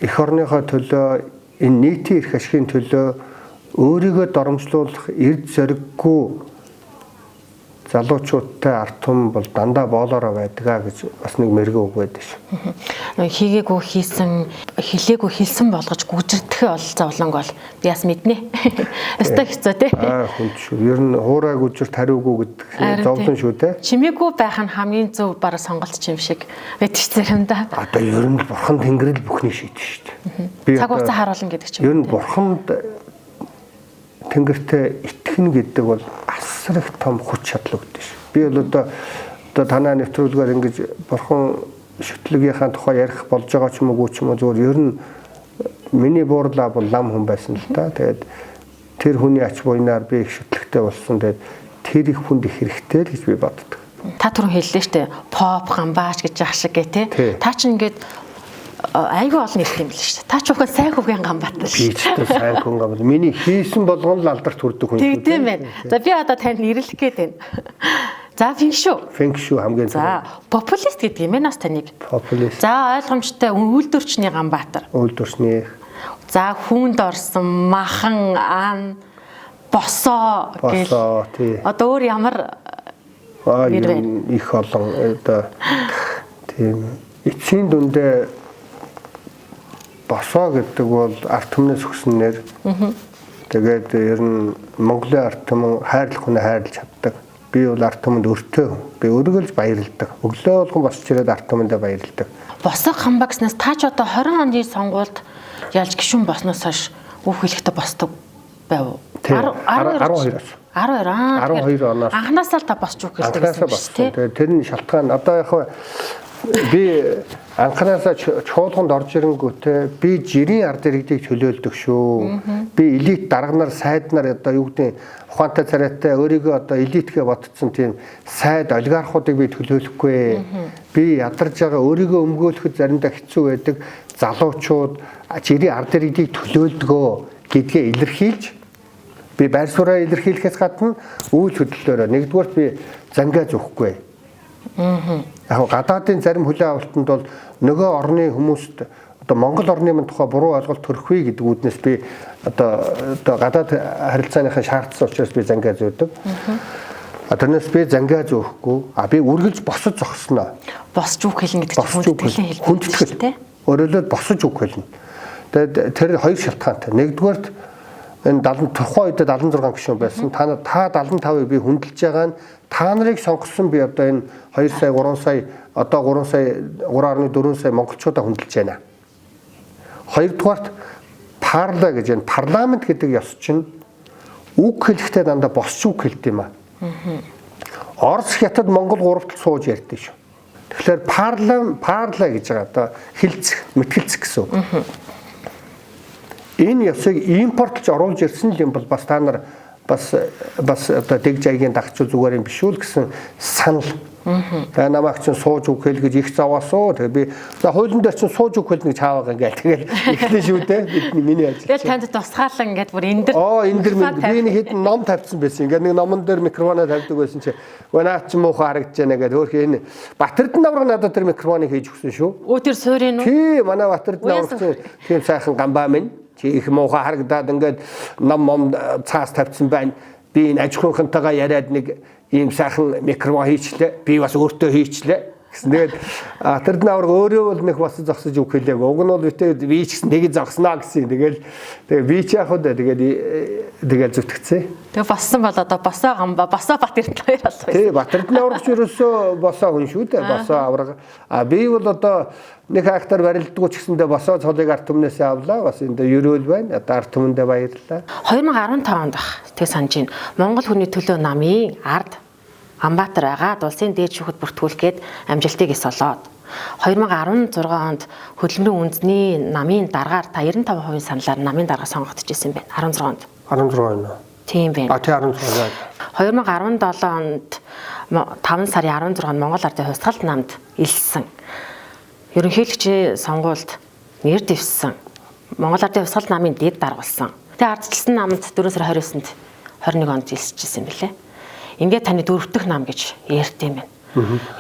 эх орныхоо төлөө энэ нийтийн эрх ашигын төлөө өөрийгөө доромжлуулах эрд зориггүй залуучуудтай ард түмэн бол дандаа боолоороо байдгаа гэж бас нэг мэрэгэн үг байдаг шүү. Хийгээгүй хийсэн, хэлээгүй хэлсэн болгож гүжирдэх бол зовлонг бол би бас мэднэ. Өстой хэцүү те. Хүнд шүү. Ер нь хуурай гүжирт хариугүй гэдэг зовлон шүү те. Чимээгүй байх нь хамгийн зөв бараг сонголт юм шиг байдаг ч заримдаа. Одоо ер нь бурхан Тэнгэр л бүхний шийдэж шүү дээ. Цаг хугацаа харуулна гэдэг ч юм. Ер нь бурханд Тэнгэртэй итгэнэ гэдэг бол асар их том хүч чадал өгдөг шүү. Би бол одоо танаа нэвтрүүлгээр ингэж бурхан шүтлэгийнхаа тухай ярих болж байгаа ч юм уу зүгээр ер нь миний буурлаа бол лам хүн байсан л та. Тэгээд тэр хүний ач буйнаар би их шүтлэгтэй болсон. Тэгээд тэр их хүнд их хэрэгтэй л гэж би боддог. Та түрүү хэллээ штэ pop гамбаач гэж ах шиг гэ те. Та ч ингээд айгүй олон нэрт юм биш шүү. Та ч ухаан сайн хүүгийн Ганбаатар Би шүү. ч гэсэн сайн хүн гам. Миний хийсэн болгон л алдарт хүрдэг хүн. Тийм байна. За би одоо танд нэрлэх гээд байна. За фэнкшүү. Фэнкшүү хамгийн За популист гэдэг юм нас таныг. Популист. За ойлгомжтой үйлдвэрчний Ганбаатар. Үйлдвэрчний. За хүнд орсон махан ан босоо гэх. Тий. Одоо өөр ямар их олон одоо тийм эцсийн дүндээ босоо гэдэг бол ард түмнээс өгсөн нэр. Тэгээд ер нь Монголын ард түмэн хайрлах хүнээ хайрлаж чаддаг. Би бол ард түмэнд өртөө. Би өргөлж баярлдаг. Өглөө болгон босч ирээд ард түмэндээ баярлдаг. Босоо хамбаа гэснээс та ч одоо 20 оны сонгуульд ялж гишүүн босноос хойш бүх хэлэхдээ босдог байв. 12-оос. 12 оноос. Анханасаа л та босч үг хэлдэг гэсэн юм шүү. Тэгээд тэрний шалтгаан одоо яг би анханасаа чуулганд орж ирэнгүүтээ би жирийн ард иргэдийг төлөөлдөг шүү. Би элит дарга нар, сайд нар одоо юу гэдэг ухаантай царайтай өөрийгөө одоо элитгээ ботцсон тийм сайд олигархуудыг би төлөөлөхгүй. Би ядарж байгаа өөрийгөө өмгөөлөхөд заримдаа хэцүү байдаг залуучууд жирийн ард иргэдийг төлөөлдгөө гэдгээ илэрхийлж би байр сууриа илэрхийлэхээс гадна үйл хөдлөлөөрөө нэгдүгээрт би зангиа зөөхгүй. Яг гадаадын зарим хүлээн авалтанд бол нөгөө орны хүмүүст одоо Монгол орны минь тухай буруу ойлголт төрөхгүй гэдэг үүднээс би одоо гадаад харилцааныхаа шаардсан учраас би зангиа зөөдөг. Тэрнээс би зангиа зөөхгүй. Би үргэлж босож зогсноо. Босч үг хэлнэ гэдэг чинь хүндэтгэл те. Өөрөөр босож үг хэлнэ. Тэгээд тэр хоёр шалтгаантай. Нэгдүгээрт энэ 70 тухайн үед 76 гишүүн байсан. Та 75-ыг би хүндэлж байгаа нь та нарыг сонгосон би одоо энэ 2 сая 3 сая одоо 3 сая 3.4 сая монголчуудаа хүндэлж байна. Хоёрдугаарт парла гэж энэ парламент гэдэг ёс чинь үг хэлэхдээ дандаа босч үг хэлдэг юм аа. Орос хятад Монгол гуравт сууж ярьдаг шүү. Тэгэхээр парла гэж байгаа одоо хэлцэх, мэтгэлцэх гэсэн үг. Энэ ёсыг импортлж оруулж ирсэн юм бол бас та нар бас одоо дэг жайгийн дагчуу зүгээр юм биш үү гэсэн санал. Тэгээ намайг чинь сууж өгөх гэж их зовоосоо. Тэгээ би хуулийн дээр чинь сууж өгөх нэг чааваа ингээл тэгэл ихлээ шүү дээ. Бидний миний ажил. Тэгэл танд тусгаалan ингээд бүр энэ дэр. Энэ дэр би нэг хэдэн ном тавьсан байсан. Ингээд нэг номон дээр микрофоноо тавьдаг байсан чи. Наа чи муухай харагдаж байна гэдэг. Хөөх энэ Батэрдэн авраг надад тэр микрофоныг хийж өгсөн шүү. Өө тэр суурийн үү? Тий, манай Батэрдэн авраг чинь тийм сайхан гамбаа минь. Чи их муухай харагдаад ингээд ном цаас тавьсан байна. Би энэ аж ахуйнтайгаа яриад нэг ийм сайхан микрофон хийчлээ. Би бас өөртөө хийчлээ. Гэсэн. Тэгээд Батэрдэн авраг өөрөө бол нэг бас зогсож үг хэлээг. Уг нь бол битээ би ч гэсэн нэг зогсноо гэсэн. Тэгээ би ч яг хөө тэгээд зүтгэцээ. Тэгээ боссон бол одоо босоо гамбаа, босоо Батэрдэн хоёр болсон. Тий, Батэрдэн аврагч ерөөсөө босоо хүн шүү дээ. Босоо авраг. Би бол одоо нэг хактар барилддаг ч гэсэндээ босоо цолыг ард түмнээс авлаа. Бас энэ ерөөл байна. Одоо ард түмэндээ баярлалаа. 2015 онд тэг санаж байна. Монгол хүний төлөө намын ард Амбатар агаад улсын дээд шүүхэд бүртгүүлгээд амжилтыг эс олоод 2016 онд хөдөлмөрийн үндэсний намын дараагаар та 95% саналаар намын дарга сонгогдчихсэн байна. 16 онд. 16 байна. Тийм байна. Тий 16. 2017 онд 5 сарын 16-нд Монгол Ардын хувьсгалт намд илсэн. Ерөнхийлөгчийн сонгуульд нэр дэвссэн. Монгол Ардын хувьсгалт намын дэд дарга болсон. Тэгээ ардчилсан намд 4 сарын 29-нд 21 онд илсчихсэн билээ. Ингээд таны дөрөвдөх нам гэж ярьд юм байна.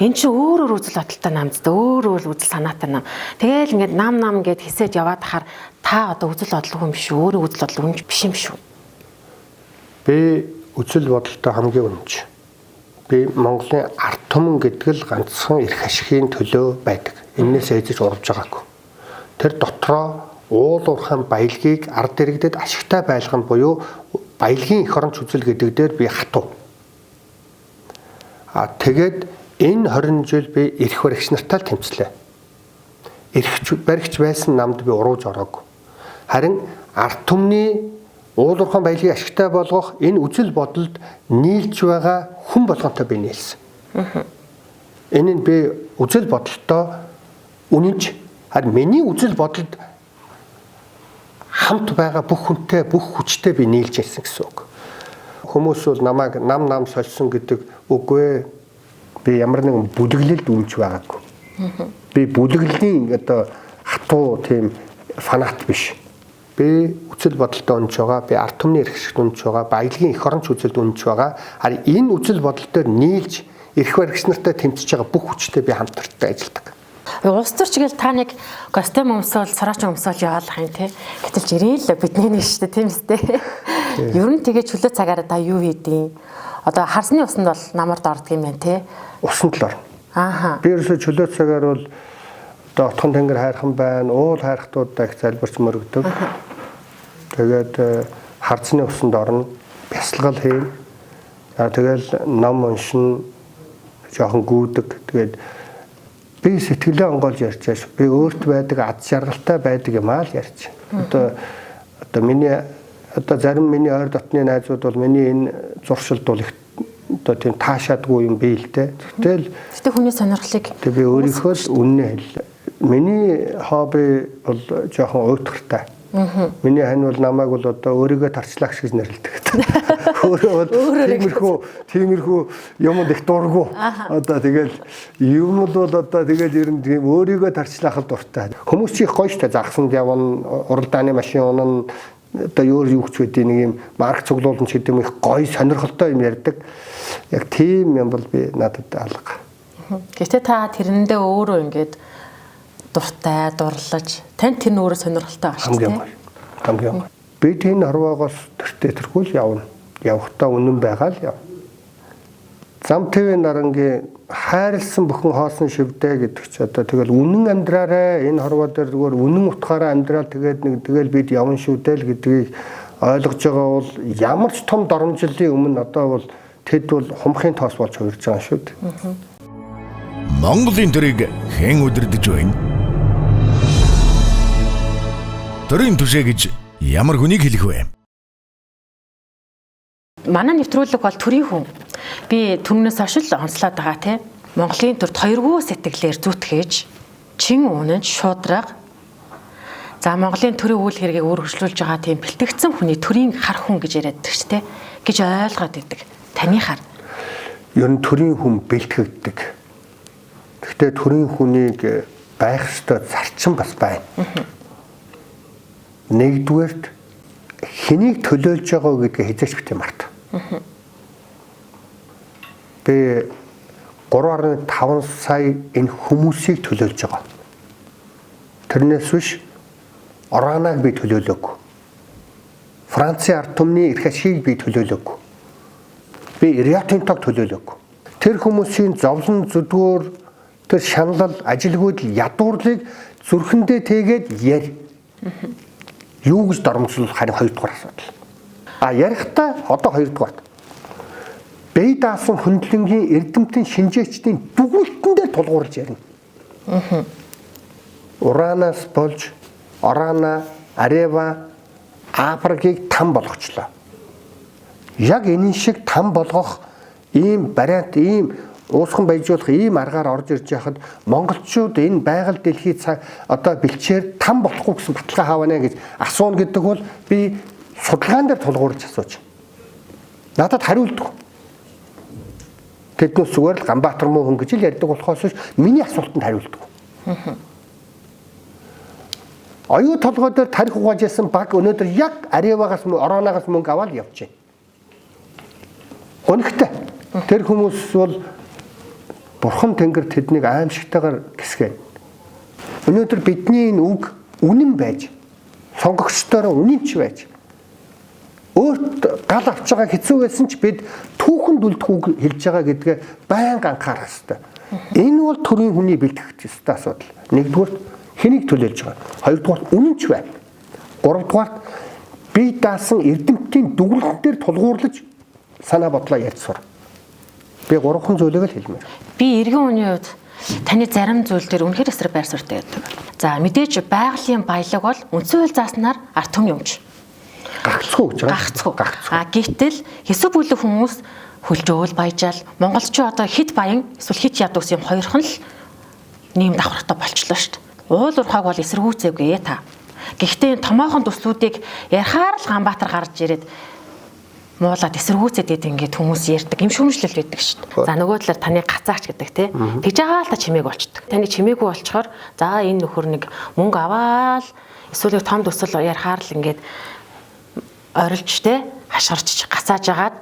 Энд чинь өөр үзэл бодолтой намд, өөр үзэл санаатай нам. Тэгээл ингээд нам гэд хэсэж яваад хахаар та одоо үзэл бодлого юм биш үү? Өөрөө үзэл бодлого юм биш юм шүү. Би үзэл бодолтой хамгийн үнэч. Би Монголын ард түмэн гэдэг л ганцхан эрх ашигын төлөө байдаг. Энээс эзэж урвж байгаагүй. Тэр дотроо уул уурхайн баялагийг ард иргэдэд ашигтай байлгах буюу баялагын эх оронч үзэл гэдэг дээр би хатуу. Тэгээд энэ 20 жил би эрх баригч нартай л тэмцлээ. Эрх баригч байсан намд би урууж ороогүй. Харин ард түмний уул уурхайн баялагийг ашигтай болгох энэ үзэл бодолд нийлж байгаа хүн болгонтой би нийлсэн. Энэ нь би үзэл бодолтой үнэнч харин миний үзэл бодолд хамт байгаа бүх хүнтэй бүх хүчтэй би нийлж ирсэн гэсэн үг. Хүмүүс бол намайг нам сольсон гэдэг үгүй. Би ямар нэгэн бүлэглэлд үнж байгаагүй. Би бүлэглэлийн одоо хатуу тийм фанат биш. Би үзэл бодолтой үнж байгаа. Би ард түмний эрх ашигт үнж байгаа. Баялагын эх оронч үзэлд үнж байгаа. Харин энэ үзэл бодол дээр нийлж эрх баригч нартай тэмцэж байгаа бүх хүчтэй би хамтартай ажилладаг. Улс төрч гээл та нэг костюм өмсөөл, сараач өмсөөл яваалах юм тий. Гэтэл жирийн л бидний нэг шүү дээ тийм үстэй. Ер нь тэгээ чөлөө цагаараа та юу хийдیں۔ Одоо харсны усанд бол намард ордог юм байна тий. Усанд л орно. Би ерөөсөө чөлөө цагаар бол одоо отхон тэнгэр хайрхан байна, уул хайрхтуудаа их залбирч мөрөгдөг. Тэгээд харцны усанд орно, бясалгал хийн. Тэгэл ном уншин, жоохон гүйдэг. Тэгээд би сэтгэлээ онгоолж ярьчааш. Би өөрт байдаг ад жаргалтай байдаг юм аа л ярьч. Одоо миний зарим миний ойр дотны найзууд бол миний энэ зуршилд бол их одоо тийм таашаадгүй юм би л дээ. Тэгтээ хүний сонирхлыг би өөрийнхөө л үннээ хэллээ. Миний хобби бол жоохон уйтгартай. Миний хань бол намайг бол одоо өөрийгөө тарчлагч гэж нэрлэдэг. Өөрөө бол тиймэрхүү юмд их дургу. Одоо тэгэл юм бол одоо тэгэл ер нь тийм өөрийгөө тарчлахад дуртай. Хүмүүс чи их гоё штэ загсанд явна, уралдааны машин унана, одоо юу ч гэдэг нэг юм марк цуглуулсан ч гэдэг юм их гоё сонирхолтой юм ярьдаг. Яг тийм юм бол би надад алга. Гэхдээ та тэрэндээ өөрөө ингээд дуртай, дурлаж, тань тэр өөрөө сонирхолтой байна шүү дээ. Хамгийн. Би тийм хорвоогоос төртөө тэрхүүл явна. Явахтаа үнэн байгаа л яв. Зам твийн нарангийн хайрлсан бүхэн хоосон шивдэ гэдэг чи одоо тэгэл үнэн амьдраарэ энэ хорвоо дээр зүгээр үнэн утгаараа амьдрал тэгэл бид явна шүү дээ л гэдгийг ойлгож байгаа бол ямар ч том доромжлын өмнө одоо бол тэд бол хумхын тоос болж хувирж байгаа шүү дээ. Монголын төрийг хэн удирдах вэ? Төрийн түшээ гэж ямар хүнийг хэлэх вэ? Манай нэвтрүүлэг бол төрийн хүн. Би түннээс хойш л онцлоод байгаа тийм. Монголын төрд хоёргүй сэтгэлээр зүтгэж, чин үнэн шуудраг, За Монголын төрийн үйл хэргийг үргэлжлүүлж байгаа тийм бэлтгэгдсэн хүний төрийн хар хүн гэж яриад байдаг ч тийм гэж ойлгоод идэг. Таны хар. Ер нь төрийн хүн бэлтгэгддэг. Гэхдээ төрийн хүнийг байх ёстой зарчим бас байна. Нэгдүгээрт хэнийг төлөөлж байгаа гэдгээ хязгаарч битээ март. Би 3.5 сая энэ хүмүүсийг төлөөлж байгаа. Тэрнээс биш Оранаг би төлөөлөөгүй. Францын ард түмний эрх ашиг би төлөөлөөгүй. Би Риотинтог төлөөлөөгүй. Тэр хүмүүсийн зовлон зүдгөөр тэр шаналл ажилгүйдэл ядуурлыг зүрхэндээ тэгээд ярь. Юу гэж дормжлох харин хоёрдугаар асуудал. Ярихдаа одоо хоёрдугаар. Бие даасан хөндлөнгийн эрдэмтэн шинжээчдийн дүгүүлтэн дээр тулгуурлаж ярина. Уранаас болж Орана, Арева, Африкийг там болгочлоо. Яг энэ шиг там болгох ийм вариант, ийм уусхан баяжуулах ийм аргаар орж ирж яхад монголчууд энэ байгаль дэлхий одоо бэлчээр там болохгүй гэсэн баталгаа хаавна гэж асууна гэдэг бол би судалгаан дээр тулгуурлаж асууж. Надад хариулдаг. Тэднээс зүгээр л Ганбаатар муу хүн гэж л ярьдаг болохоос миний асуултанд хариулдаг. Оюу толгой дээр тарих угааж ясан баг өнөөдөр яг Аревагаас Оронагаас мөнгө аваад явж байна. Гонхтой. Тэр хүмүүс бол Бурхан Тэнгэр тэднийг аимшигтайгаар гисгэн. Өнөөдөр бидний энэ үг үнэн байж, сонгогчдоор үнэнч байж, өөрт гал авч байгаа хэцүү байсан ч бид түүхэнд үлдэх үг хэлж байгаа гэдгээ байнга анхаарах хэрэгтэй. Энэ бол төрийн хүний бэлтгэх ёстой асуудал. Нэгдүгээр хэнийг төлөөлж байгаа. Хоёрдугаар үнэнч байна. Гуравдугаар бие даасан эрдэмтдийн дүгнэлтээр тулгуурлаж санаа бодлоо ярьж сур. Би гурван зүйлийг л хэлмээр. Би иргэн үеийн үед таны зарим зүйл дээр үнэхээр эсрэг байр суурьтай байдаг. За мэдээж байгалийн баялаг бол үндсэн хууль зааснаар ард түмэн юмч. Гагцгүй гэж байгаа. Гагцгүй. Гэтэл хэсэг бүлэг хүмүүс хөлжөөл баяжаал монголчууд одоо хит баян эсвэл хит ядуус юм хоёрхан л нэм давхартай болчлоо шүү дээ. Уул уурхайг бол эсэргүүцээгүй та. Гэхдээ энэ томоохон төслүүдийг ярихаар л Ганбаатар гарч ирээд муулаад эсэргүүцээд ингээд хүмүүс ярьдаг юм шүүмжлэл байдаг шүү дээ. За нөгөө талаар таны гацаач гэдэг тий. Тэгж байгаа л та чимээг болчдөг. Таны чимээгүй болчоор за энэ нөхөр нэг мөнгө аваад эсвэл том төсөл ярихаар л ингээд орилж тий хашгирч гацааж агаад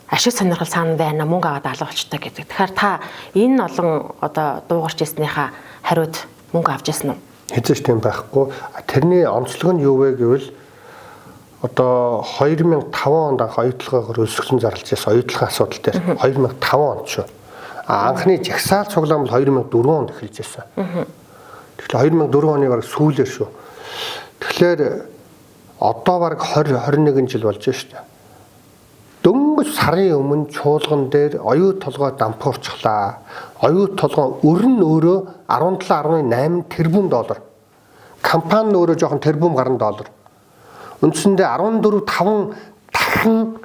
ашиг сонирхол цаана байна мөнгө аваад алга болчтой гэдэг. Тэгэхээр та энэ олон одоо дуугарч ирснийхаа хариуд мөнгө авч ирсэн үү? Хэзээ ч тийм байхгүй. Тэрний онцлог нь юу вэ гэвэл одоо 2005 онд анх оюутлагаар өсгсөн зарлж байсан оюутлагын асуудал дээр 2005 онд шүү. Анхны жагсаал цуглаан бол 2004 онд эхэлж байсан. Тэгэхээр 2004 оны баг сүүлээр шүү. Тэгэхээр одоо баг 20-21 жил болж байна шүү дээ. Дөнгөж сарын өмнө чуулган дээр оюу толгой дампуурчлаа. Оюу толгой өрн өөрөө 17.8 тэрбум доллар. Компани өөрөө жоохон тэрбум гаруй доллар. Үндсэндээ 14.5 дахин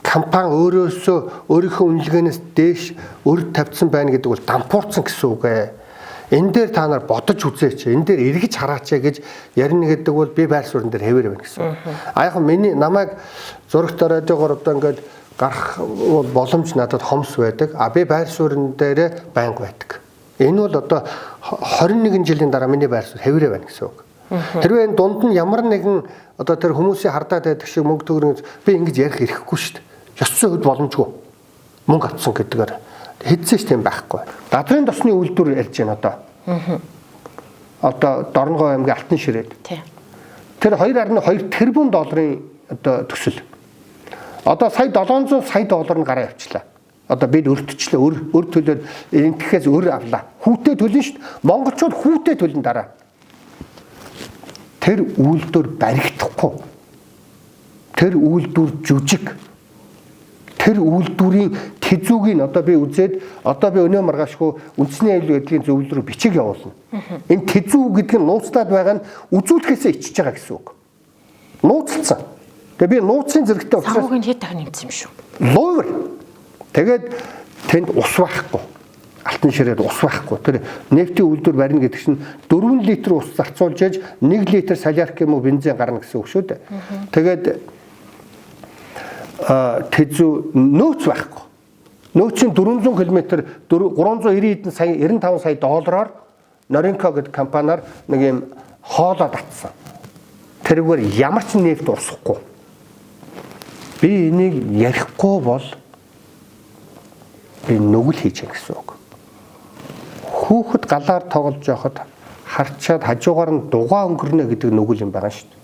компани өөрийнхөө үнэлгээнээс дээш өрд тавьсан байна гэдэг бол дампуурсан гэсэн үг ээ. Энэ дээр та нар бодож үзээч. Энэ дээр эргэж хараач гэж ярина гэдэг бол би байр суурин дээр хэвээр байна гэсэн. Яг миний намайг зурагт радиогоор одоо ингээд гарах боломж надад хомс байдаг. Би байр суурин дээр байнга байдаг. Энэ бол одоо 21 жилийн дараа миний байр суурь хэвээр байна гэсэн үг. Тэрвээ энэ дунд нь ямар нэгэн одоо тэр хүмүүсийн хардаад байдаг шиг мөнгө төгрөг би ингэж ярих эрхгүй шүү дээ. Ёс зүйн хувьд боломжгүй. Мөнгө авсан гэдгээр хэзээ ч тийм байхгүй. Дадрын тосны үйлдвэр ярьж байна одоо. Одоо Дорногов аймгийн Алтан ширээд. Тэр 2.2 тэрбум долларын одоо төсөл. Одоо сая 700 сая доллар нь гараа явчлаа. Одоо бид өртчлээ. Өр төлөөд энэхээс өр авлаа. Хүүтэй төлнө шүү дээ. Монголчууд хүүтэй төлнө дараа. Тэр үйлдвэр баригдахгүй. Тэр үйлдвэр жүжиг. Тэр үйлдвэрийн тэзүүгийг одоо би үзээд одоо би өнөө маргаашгүй үндэсний аюулгүй байдлын зөвлөл рүү бичиг явуулна. Энэ тэзүү гэдэг нь нууцлаад байгаа нь үзүүлэхээсээ ичж байгаа гэсэн үг. Нууцлцсан. Тэгээ би нууцын зэрэгтэй учраас санхүүгийн хэд дахин нэмсэн юм шүү. Луур. Тэгээд тэнд ус байхгүй. алтан ширээд ус байхгүй. Тэр нефтийн үйлдвэр барина гэдэг чинь 4 литр ус зарцуулж яж 1 литр солярк юм уу бензин гарна гэсэн үг шүү дээ. Тэгээд тэзүү нөөц байхгүй. Нөөцийн 400 км 390 хэдэн сая 95 сая доллараар Norinco гэдэг компаниар нэг юм хоолоо татсан. Тэргээр ямар ч нефть урсахгүй. Би энийг ярихгүй бол би нүгэл хийж гэсэн үг. Хүүхэд галаар тоглож явахад харчаад хажуугаар нь дугаа өнгөрнө гэдэг нүгэл юм байгаа шүү дээ.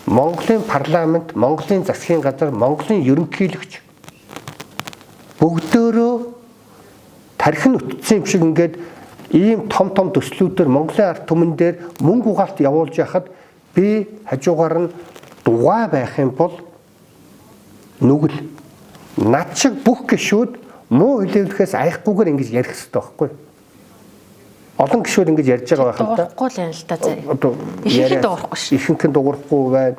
Монголын парламент, Монголын засгийн газар, Монголын ерөнхийлөгч бүгдөө тархин утсан юм шиг ингээд ийм том төслүүдээр Монголын ард түмэн дээр мөнгө угаалт явуулж яхад би хажуугаар нь дугаа байх юм бол нүгэл над шиг бүх гишүүд муу хэлээвлэхээс айхгүйгээр ингэж ярих хэрэгтэй байхгүй. Олон гишүүд ингэж ярьж байгаа байх л да. Дуурахгүй л юм л да. Одоо ихэнх дуурахгүй шүү. Ихэнх нь дуурахгүй байна.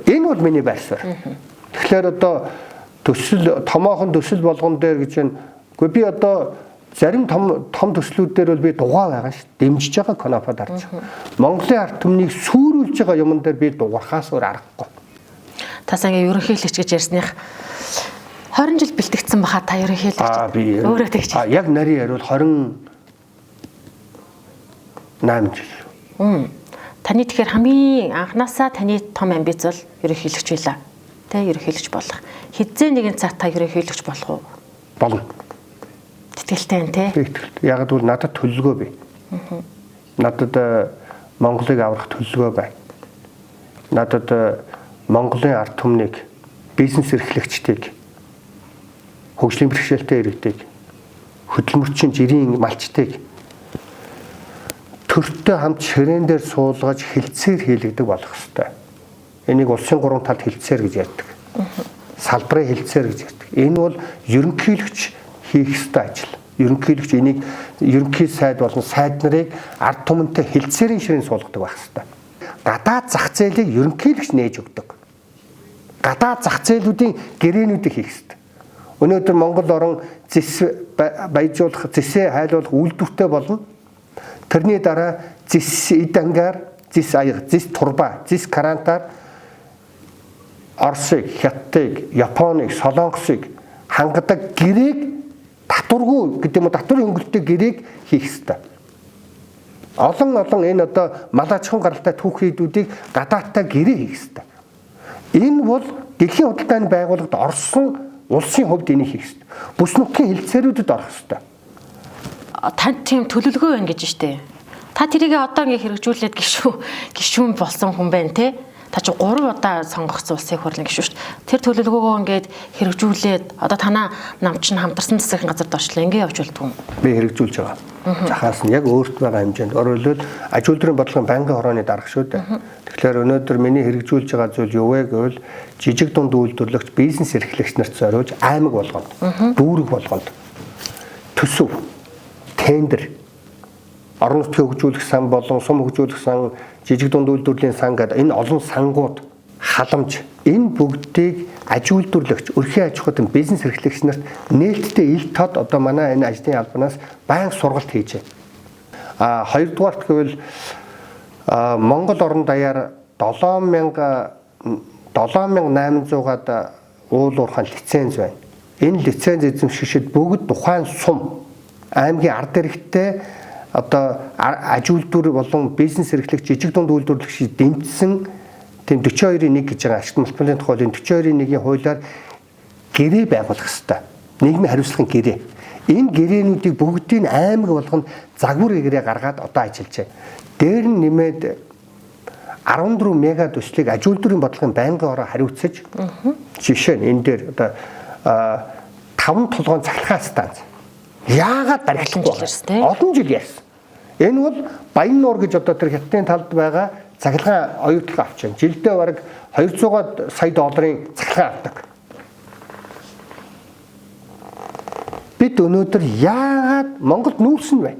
Энэ бол миний байр суурь. Тэгэхээр одоо томоохон төсөл болгон дээр гэж байна. Гэхдээ би одоо зарим том төслүүдээр бол би дугаа байгаа шүү. Дэмжиж байгаа Конопод харж байгаа. Монголын ард түмнийг сүрүүлж байгаа юмн дээр би дуурхаас өөр аргагүй. Та сангийн ерөнхийлөгч гэж ярьсных 20 жил бэлтгэгдсэн баха та ерөнхийлөгч. Би өөрөө тэгж. Яг нарийн яриул 28 жил. Таны тэгэхээр хамгийн анханасаа таны том амбиц бол ерөнхийлөгч байлаа. Тэ ерөнхийлөгч болох. Хизээ нэгэн цаг та ерөнхийлөгч болох уу? Болно. Тэтгэлтэй юм те. Яг л надад төлөвлөгөө бий. Надад Монголыг аврах төлөвлөгөө байна. Надад Монголын ард түмнийг, бизнес эрхлэгчдийг, хөгжлийн бэрхшээлтэй иргэдийг, хөдөлмөрчин жирийн малчдыг төртөө хамт ширээн дээр суулгаж хилцээр хийлэгдэг болох ёстой. Энийг улсын гурван талд хилцээр гэж ярьдаг. Салбарын хилцээр гэж ярьдаг. Энэ бол ерөнхийлөгч хийх ёстой ажил. Ерөнхийлөгч энийг ерөнхий сайд болон сайд нарыг ард түмэнтэй хилцээрийн ширээн суулгадаг байх ёстой. Гадаад зах зээлийг ерөнхийлөгч нээж өгдөг. Гадаад зах зээлүүдийн гэрээнүүдийг хийх ёстой. Өнөөдөр Монгол орон зэс баяжуулах, зэсээ хайлуулах үйлдвэртэй болно. Тэрний дараа зэс эд ангаар, зэс аяга, зэс турба, зэс карантаар Оросыг, Хятадыг, Японыг, Солонгосыг хангадаг гэрээг татваргүй гэдэг юм уу татварын хөнгөлөлтөй гэрээг хийх ёстой. Олон энэ одоо мал аж ахуйн гаралтай түүхийдүүдийг гадаадтай гэрээ хийх ёстой. Энэ бол дэлхийн худалдааны байгууллагад орсон улсын хувьд энийг хийх ёстой. Бүс нутгийн хэлцээрүүдэд орох ёстой. Танд тийм төлөвлөгөө байна гэж штэ. Та тэрийг одоо ингээ хэрэгжүүлээд гишүүн болсон хүн байна те. Та чи 3 удаа сонгогдсон улсын хурлын гишүүн штэ. Тэр төлөвлөгөөгөө ингээд хэрэгжүүлээд одоо танаа намч нь хамтарсан засгийн газарт орчлоо ингээ явж болдгоо. Би хэрэгжүүлж байгаа. Захаас нь яг өөрт байгаа хэмжээнд оролцоод аж үйлдвэрийн бодлогын банкны хорооны дарга шүү дээ. Тэгэхээр өнөөдөр миний хэрэгжүүлж байгаа зүйл юу вэ гэвэл жижиг дунд үйлдвэрлэгч бизнес эрхлэгч нарт зориулж аймаг болгонд, дүүрэг болгонд төсөв, тендер, орон нутгийн хөгжүүлэх сан болон сум хөгжүүлэх сан, жижиг дунд үйлдвэрлэлийн сан гэдэг энэ олон сангууд, халамж энэ бүгдийг аж үйлдвэрлэгч, өрхийн аж ахуйн бизнес эрхлэгч нарт нээлттэй ил тод одоо манай энэ ажлын албанаас байнга сургалт хийжээ. Хоёрдугаарт гэвэл Монгол орон даяар 7800-аад уул уурхайн лиценз байна. Энэ лиценз эзэмшигчид бүгд тухайн сум аймгийн ард иргэдтэй одоо аж үйлдвэр болон бизнес эрхлэгч жижиг дунд үйлдвэрлэгчид дэмжсэн тийм 42.1 гэж байгаа ашигт мултимлын тухай 42.1-ийн хуулиар гэрээ байгуулах хэрэгтэй. Нийгмийн хариуцлагын гэрээ. Энэ гэрээнүүдийг бүгдийг аймаг болгонд загвар гэрээ гаргаад одоо ажиллаж байна. Дээр нь нэмээд 14 мега төслийг аж үйлдвэрийн бодлогын байнгын ороо хариуцаж жишээ нь энэ дээр одоо 5 толгойн цахилгаан станц. Яагаад баригдахгүй вэ? Олон жил ярьсан. Энэ бол Баян нуур гэж одоо тэр хятадын талд байгаа цахилгаан оюутлага авч байна. Жилдээ бараг 200 сая долларын цахилгаан авдаг. Бид өнөөдөр яагаад Монголд нүүрсэн вэ?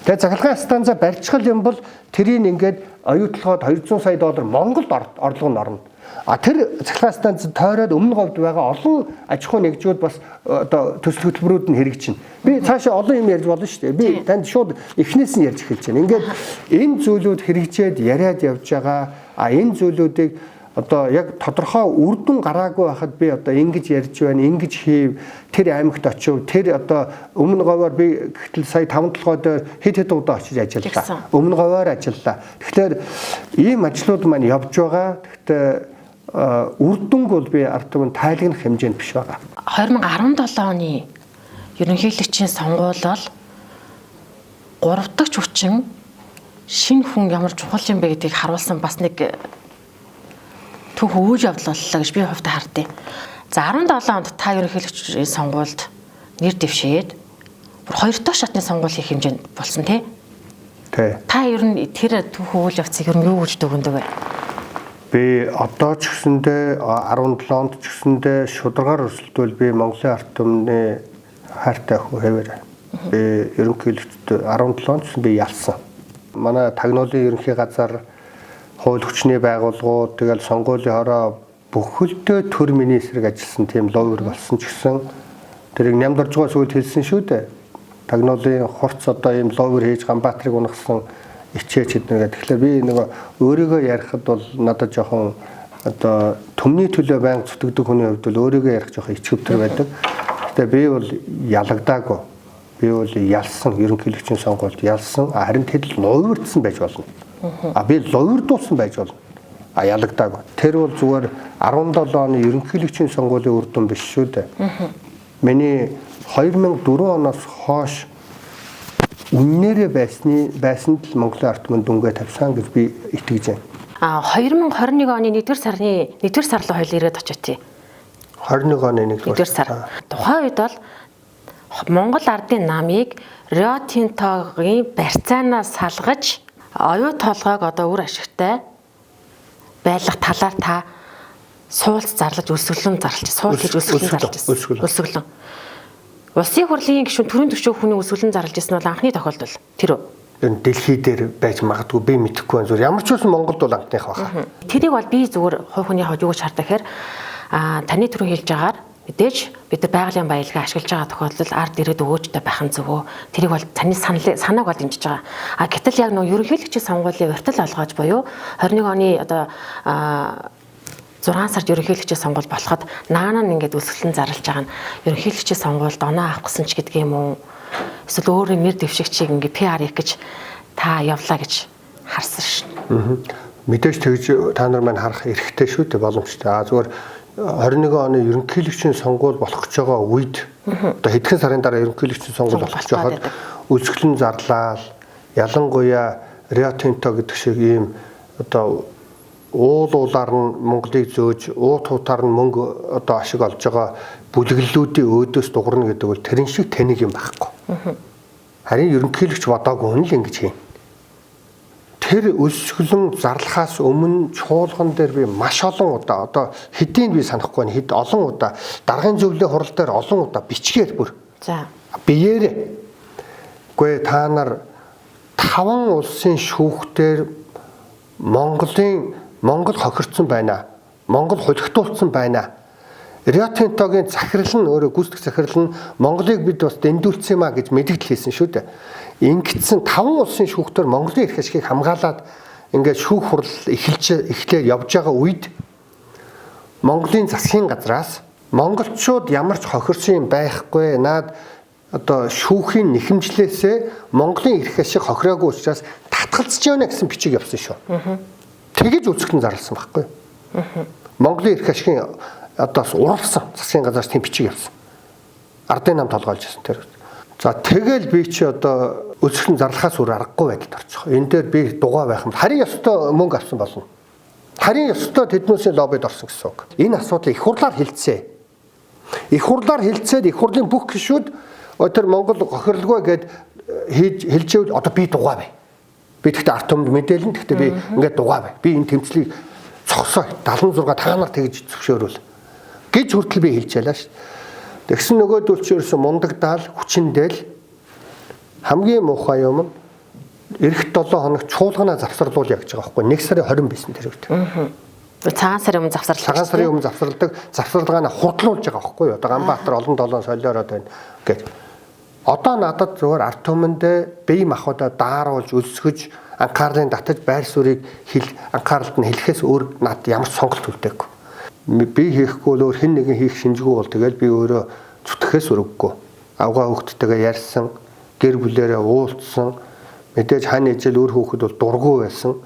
Тэгээ цахилгаан станцаа барьчихвал юм бол тэрийг ингээд оюутлагад 200 сая доллар Монголд орлого нь орно. Тэр цахилгаан станц тойроод өмнө говьд байгаа олон аж ахуй нэгжүүд бас одоо төсөл хөтөлбөрүүд нь хэрэгжинэ. Би цаашаа олон юм ярьж болно шүү дээ. Би танд шууд эхнээс нь ярьж эхэлж байна. Ингээд энэ зүйлүүд хэрэгжээд яриад явж байгаа. Энэ зүйлүүдийг одоо яг тодорхой үр дүн гараагүй байхад би одоо ингэж ярьж байна, ингэж хийв, тэр аймагт очив, тэр одоо өмнө говьор би гэтэл сая 5-7 хойд хэд удаа очиж ажиллалаа. Өмнө говьор ажиллалаа. Тэгэхээр ийм ажлууд маань явж байгаа. Гэхдээ үр дүнг бол би ард түмэн тайлагнах хэмжээнд биш байгаа. 2017 оны ерөнхийлөгчийн сонгуул бол 3 дахь хүчин шинэ хүн ямар чухал юм бэ гэдгийг харуулсан бас нэг төв үйл явдал боллоо гэж би хувьдаа хардیں۔ За 17 онд та ерөнхийлөгчийн сонгуульд нэр дэвшээд 2 дахь шатны сонгуул хийх хэмжээнд болсон тий. Та ер нь тэр төв үйл явцыг ер нь юу гэж дүгнэдэг вэ? Би одоо ч гэсэндээ 17 онд ч гэсэндээ шударгаар өрсөлдвөл би Монголын ард түмний хайртай хүү хэвээр. Би ерөнхийлөгчд 17 онд би ялсан. Манай тагнуулын ерөнхий газар хууль хүчний байгууллагууд тэгэл сонгуулийн хороо бүхэлдээ төр миний эсрэг ажилласан тийм ловер болсон ч гэсэн тэрийг нямдарж байгаа сүлд хэлсэн шүү дээ. Тагнуулын хурц одоо ийм ловер хийж Ганбаатарыг унагсан ичээч хэднэгээ. Тэгэхээр би нөгөө өөрийгөө ярихад бол надад жоохон одоо төмний төлөө байнга зүтгэдэг хүний хувьд бол өөрийгөө ярих жоохон ичгэвтер байдаг. Гэтэ би бол ялагдаагүй. Би бол ялсан ерөнхийлөгчийн сонгуульд ялсан. Харин тэд ловердсан байж болно. Би ловердуулсан байж болно. Ялагдаагүй. Тэр бол зүгээр 17 оны ерөнхийлөгчийн сонгуулийн үр дүн биш шүү дээ. Миний 2004 оноос хойш үннээрээ байсанд л Монголын ард түмэнд дүнгээ тавьсан гэж би итгэж байна. 2021 оны 1-р сар руу хоёул ирээд очив тий. 21 оны 1-р сар. Тухайн үед бол Монгол ардын намыг Rio Tinto-гийн барьцаанаас салгаж оюу толгойг одоо үр ашигтай байлгах талаар та суулц зарлаж өсөглөн зарлаж өсөглөн. Улсын хурлын гишүүн төрийн төшөөг хүний өсөглөн зарлаж ирсэн бол анхны тохиолдол тэр үү? Энэ дэлхий дээр байж магадгүй би мэдэхгүй байна. Зүгээр ямар ч үсэн Монголд бол анхных байна. Тэрийг бол би зүгээр хувь хүний хавьд юу гэж хардаг гэхээр таны түрүү хэлж байгаагаар мэдээж бид нар байгалийн баялагаа ашиглаж байгаа тохиолдолд ард ирээд өгөөжтэй байх нь зөвөө. Тэрийг бол таны санааг бол дэмжиж байгаа. Гэтэл яг нөгөө ерөнхийлөгчийн сонгуулийн уртал олгоож буюу 21 оны одоо 6 сард ерөнхийлөгчийн сонгуул болоход наана нь ингээд өсгөлэн зарлж байгаа нь ерөнхийлөгчийн сонгуульд оноо авах гэсэн ч гэдгийг юм уу? Эсвэл өөрийн нэр дэвшигчийг ингээд PR хийх гэж та явлаа гэж харсан шин. Мэдээж тэгж та нар маань харах эрхтэй шүү дээ боломжтой. Зүгээр 21 оны ерөнхийлөгчийн сонгуул болох гэж байгаа үед одоо хэдхэн сарын дараа ерөнхийлөгчийн сонгуул болох гэж байхад өсгөлэн зарлаа. Ялангуяа Rio Tinto гэдэг шиг ийм одоо уулаар нь Монголыг зөөж уутаар нь мөнгө одоо ашиг олж байгаа бүлэглэлүүдийн өөдөөс дуурна гэдэг бол тэрэн шиг тэнэг юм байхгүй. Харин ерөнхийлөгч бодоогүй хүн л ингэж хийн. Тэр өсгөлэн зарлахаас өмнө чуулган дээр би маш олон удаа одоо хэдийн би санахгүй байна. Хэд олон удаа даргын зөвлөлийн хурал дээр олон удаа бичгээр бүр. За биеэр үгүй та нар 5 улсын шүүхтэр Монгол хохирцсон байна. Монгол хулигтуулсан байна. Rio Tinto-гийн захирал нь өөрөө гүйцэтгэх захирал нь Монголыг бид бас дэндүүлсэн юм а гэж мэдгдэл хийсэн шүү дээ. Ингэсэн 5 улсын шүүхтэр Монголын эрх ашигыг хамгаалаад ингээд шүүх хурал эхлээд явж байгаа үед Монголын засгийн газраас монголчууд ямар ч хохирсон юм байхгүй наад одоо шүүхийн нэхэмжлээсээ Монголын эрх ашиг хохироогүй учраас татгалзаж явна гэсэн бичиг явсан шүү. Тэгэж үзэхтэн зарласан байхгүй. Монголын эрх ашигын одоо уралсан засгийн газраас тийм бичиг явсан. Ардын нам толгойлж байсан тэр. За тэгэл би чи одоо өсгөн зарлахаас өөр аргагүй байдалд орчих. Энэ дээр би дугаа байх юм. Харин ёстой мөнгө авсан болно. Харин ёстой тэднүүсийн лоббид орсон гэсэн үг. Энэ асуудлыг их хурлаар хэлцээ. Их хурлаар хэлцээд их хурлын бүх гишүүд тэр Монгол гохирлгүй гэд хэлжээвэл одоо би дугаа бай. Би тэгтээ ард түмэнд мэдээлэн тэгтээ би ингээд дугаа бай. Би энэ тэмцлийг цогсоо 76 та нар тэгж зөвшөөрүүл гэж хүртэл би хэлж ялаа ш. Тэгсэн нөгөөдөл ч ерөөсөн мундагдаал хүчиндэл хамгийн муухай юм нь эх 7 хоног чуулганаа завсарлуул явж байгаа байхгүй 1 сарын 20 байсан тэр үед. Цагаан сарын өмнө завсарлаа. Цагаан сарын өмнө завсарладаг, завсарлагаа хурдлуулж байгаа байхгүй юу? Одоо Ганбаатар олон долоон солиороод байна гэж. Одоо надад зөвхөн ард түмэндээ бие махбодоо дааруулж өлсгөж анхаарлын татаж байр суурийг анхаарлд нь хэлэхээс өөр над ямар сонголт үлдээгүй. Би хийхгүй л өөр хэн нэгэн хийх шинжгүй бол тэгэл би өөрөө зүтгэхээс өрөвгүй. Авгаа хүүхдтэйгээ ярьсан, гэр бүлээрээ уулзсан, мэдээж хань ижил өөр хүүхэд бол дургүй байсан.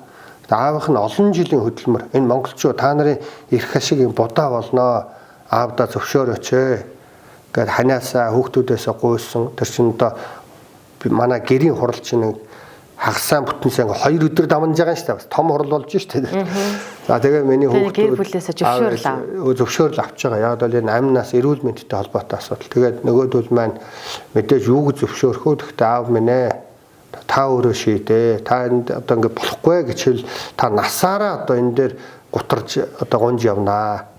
Аавынх нь олон жилийн хөдөлмөр энэ монголчууд та нарын эрх ашиг будаа болноо. Аавда зөвшөөрөөч гэд ханиасаа хүүхдүүдээсээ гуйсан. Тэр чинь одоо манай гэрийн хурал чинь хагасаа бүтэнсээ 2 өдөр давнаж байгаа шүү дээ. Том хурал болж шүү дээ. За тэгээ миний хүүхдүүд гэр бүлээсээ зөвшөөрөл авч байгаа. Яг бол энэ амнаас эрүүл мэндтэй холбоотой асуудал. Тэгээд нөгөөдөл маань мэдээж юуг зөвшөөрөх үү гэхдээ аав минь ээ та өөрөө шийдээ. Та энд одоо ингэ болохгүй гэж хэл та насаараа одоо энэ дээр гутарж одоо гонж явнаа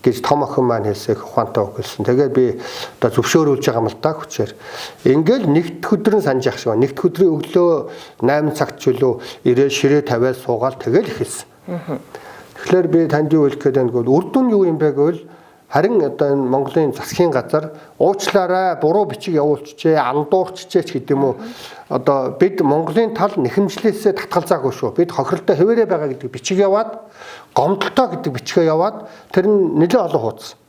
гэж том охин маань хэлсэх ухаантай өгүүлсэн. Тэгээд би одоо зөвшөөрүүлж байгаа юм л да хүчээр. Ингээл нэгд өдрөн санаж явах шиг. Нэгд өдрийн өглөө 8 цагт ч үлээ ирээ ширээ тавиад суугаал тэгэл эхэлсэн. Тэгэхээр би танд юу хэлэх гээд байна гэвэл үр дүн юу юм бэ гэвэл харин одоо энэ Монголын засгийн газар уучлаарай буруу бичиг явуулчихжээ, андуурчжээ ч гэдэг юм уу. Одоо бид Монголын тал нэхэмжлээсээ татгалзаагүй шүү. Бид хохиролтой хэвээрээ байгаа гэдэг бичиг яваад, гомдолтой гэдэг бичгээ яваад тэр нь нэлээд олон хуудсан.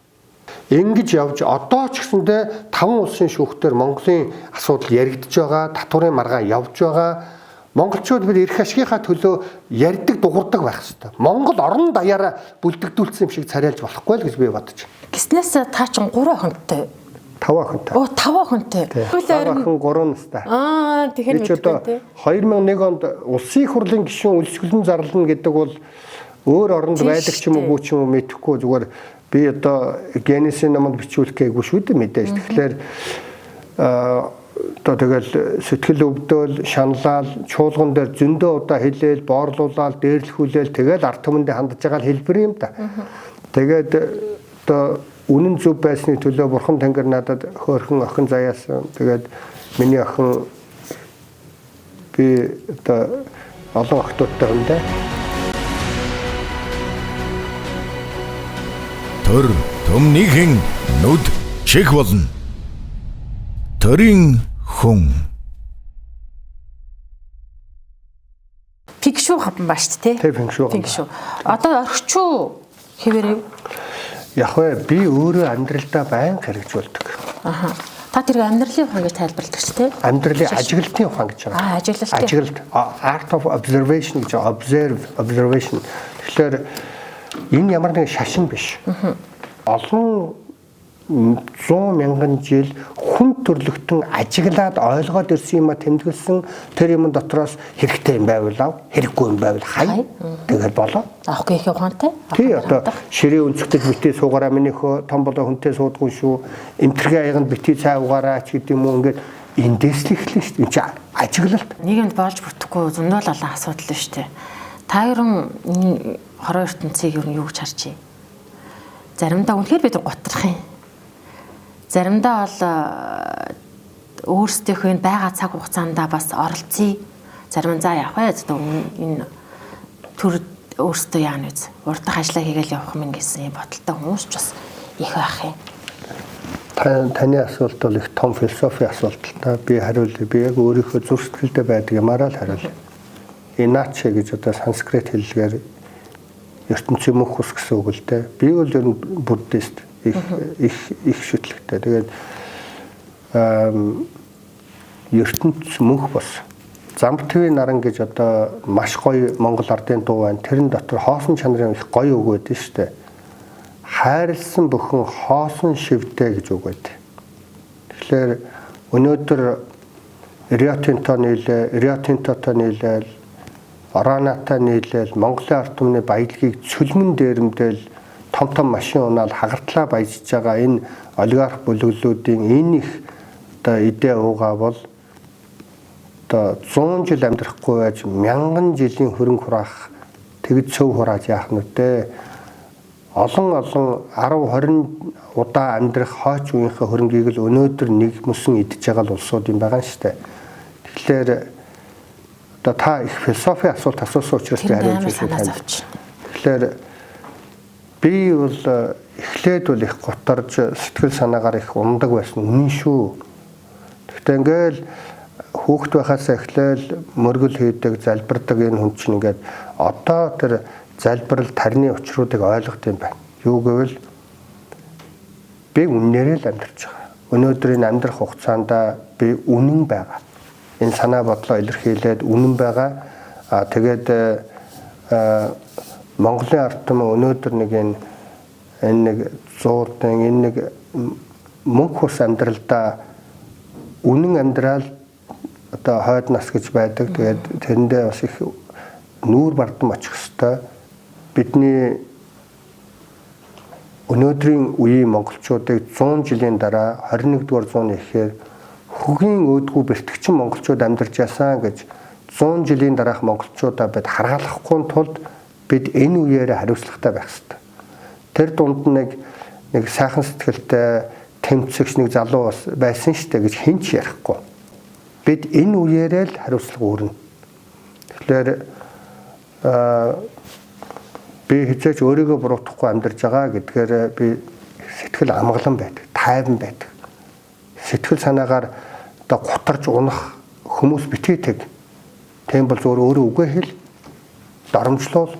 Ингэж явж одоо ч гэсэндээ 5 улсын шүүхтэр Монголын асуудал яригдж байгаа, татварын маргаа явж байгаа. Монголчууд бид эрх ашигынхаа төлөө ярьдаг дуурдаг байх хэрэгтэй. Монгол орон даяараа бүлдэгдүүлсэн юм шиг царайлж болохгүй л гэж би бодож байна. Гиснээс та чинь 3 охинтой. 5 охинтой. Оо 5 охинтой. 5 охин 3 настай. Тэгэхээр мэдгүй тий. 2001 онд улсын их хурлын гишүүн үлсгэлэн зарлана гэдэг бол өөр оронд байдаг ч юм уу ч юм уу мэдэхгүй зүгээр би одоо генесийн номонд бичүүлэх гээгүй шүү дээ мэдээж. Тэгэхээр одоо тэгэл сэтгэл өвдөөл, шаналал, чуулган дээр зөндөө удаа хэлээл, боорлуулаад, дээрлэхүүлээл тэгэл ард түмэндээ хандж байгаа л хэлбэр юм да. Тэгээд одоо үнэн зөв байсны төлөө бурхан Тэнгэр надад хөөрхөн охин заяасан. Тэгээд миний охин би одоо олон охтуудтай хүндээ. Төр төмнийхэн нүд чих болно. Төрийн хүн. Пикшүү хаван ба шүү дээ. Тэг пикшүү. Одоо орхичуу хэвээрээ. Яг вэ би өөрөө амьдралдаа байнга хэрэгжүүлдэг. Аха. Та тэр амьдралын ухаан гэж тайлбарладаг ч тийм. Амьдралын ажиглалтын ухаан гэж байгаа. Ажиглалт. Art of observation гэж observation. Тэгэхээр энэ ямар нэгэн шашин биш. Олон 100 мянган жил хүн төрлөختөн ажиглаад ойлгоод ирсэн юм а тэмдэглэсэн тэр юм дотроос хэрэгтэй юм байвал хэрэггүй юм байвал хай тэгэл болоо. Авахгүй их ухаантай. Тий одоо ширээ өнцгтөд битээ суугаараа минийхөө том болоо хүнтэй суудгүй шүү. Энтергийн аяганд битээ цай угаараа ч гэдэг юм уу ингээд эндээс л эхлэн шүү. Энд чи ажиглалт. Нийгэмд болж бүтэхгүй зөндөл олон асуудал шүү дээ. Та ерөн энэ хорон ертөнцийг ер нь юу гэж харж байна? Заримдаа үнэхээр бид готрох юм. Заримдаа бол өөрсдийнхөө байгаа цаг хугацаанд бас оролцъё. Зарим нь за явах бай. Энэ төр өөрсдөө яана үз. Урдах ажиллаа хийгээл явах юм гэсэн юм бодолтой хүмүүс ч бас их байх юм. Таны асуулт бол их том философи асуулт л та. Би хариулъя. Би яг өөрийнхөө зүрх сэтгэлдээ байдаг юмараа л хариулъя. Иначе гэж одоо санскрит хэллэгээр ертөнцийн мөнх ус гэсэн үг л дээ. Би бол ер нь буддист их шүтлэгтэй. Тэгээд ертөнц мөнх бос. Замтвийн наран гэж одоо маш гоё Монгол ардын дуу байна. Тэрэн дотор хоосон чанарын их гоё үг байдаг шүү дээ. Хайрлсан бүхэн хоосон шивдэ гэж үг байдаг. Тэгэхээр өнөөдөр Риотинто нийлээл, Оронатай нийлээл Монголын ард түмний баялагийг цөлмөн дээрэмдэл том машин унаал хагартлаа баяжж байгаа энэ олигарх бүлэглүүдийн энэ их одоо идэ уугаа бол одоо 100 жил амьдрахгүй байж мянган жилийн хөрөнгө хураах тэгж цөв хурааж яах нүдэ олон 10 20 удаа амьдрах хойч үеийнхээ хөрөнгийг л өнөөдөр нэг мөсөн идэж байгаа л улсууд юм байгаа шүү дээ. Тэгэхээр одоо та их философи асуулт асуусан учраас би хариулж байна. Тэгэхээр би бол эхлээд бол их готарж сэтгэл санаагаар их ундаг байсан үнэн шүү. Гэхдээ ингээл хүүхэд байхаас эхлээл мөргөл хийдэг, залбирдаг энэ хүн чинь ингээд одоо тэр залбирал тарины учруудыг ойлгох юм байна. Юу гэвэл би үннээрээ л амьдарч байгаа. Өнөөдрийн амьдрах хугацаанд би үнэн байгаа. Энэ санаа бодлоо илэрхийлээд үнэн байгаа. Тэгээд Монголын ард түмэн өнөөдөр энэ нэг зуурдан энэ нэг мөнх ус амьдралдаа үнэн амьдрал одоо хойд нас гэж байдаг. Тэгээд тэрэндээ бас их нүүр бардам очих хэвээр бидний өнөөдрийн үеийн монголчуудыг 100 жилийн дараа 21-р зууны ихээр хөгийн өөдгүү бэртгчин монголчууд амьдарч яасан гэж 100 жилийн дараах монголчуудаа бид харгалахгүй тулд бид энэ үеэрээ хариуцлагатай байх хэрэгтэй. Тэр дунд нэг сайхан сэтгэлтэй тэмцэгч нэг залуу бас байсан штэ гэж хэн ч ярихгүй. Бид энэ үеэрээ л хариуцлага үүрнэ. Тэгэхээр би хизээч өөрийгөө буруутгахгүй амьдарч байгаа гэдгээр би сэтгэл амгалан байдаг, тайван байдаг. Сэтгэл санаагаар одоо гутарж унах хүмүүс битгийдэг. Тийм бол зөв өөрөө үгээ хэл, доромжлуул,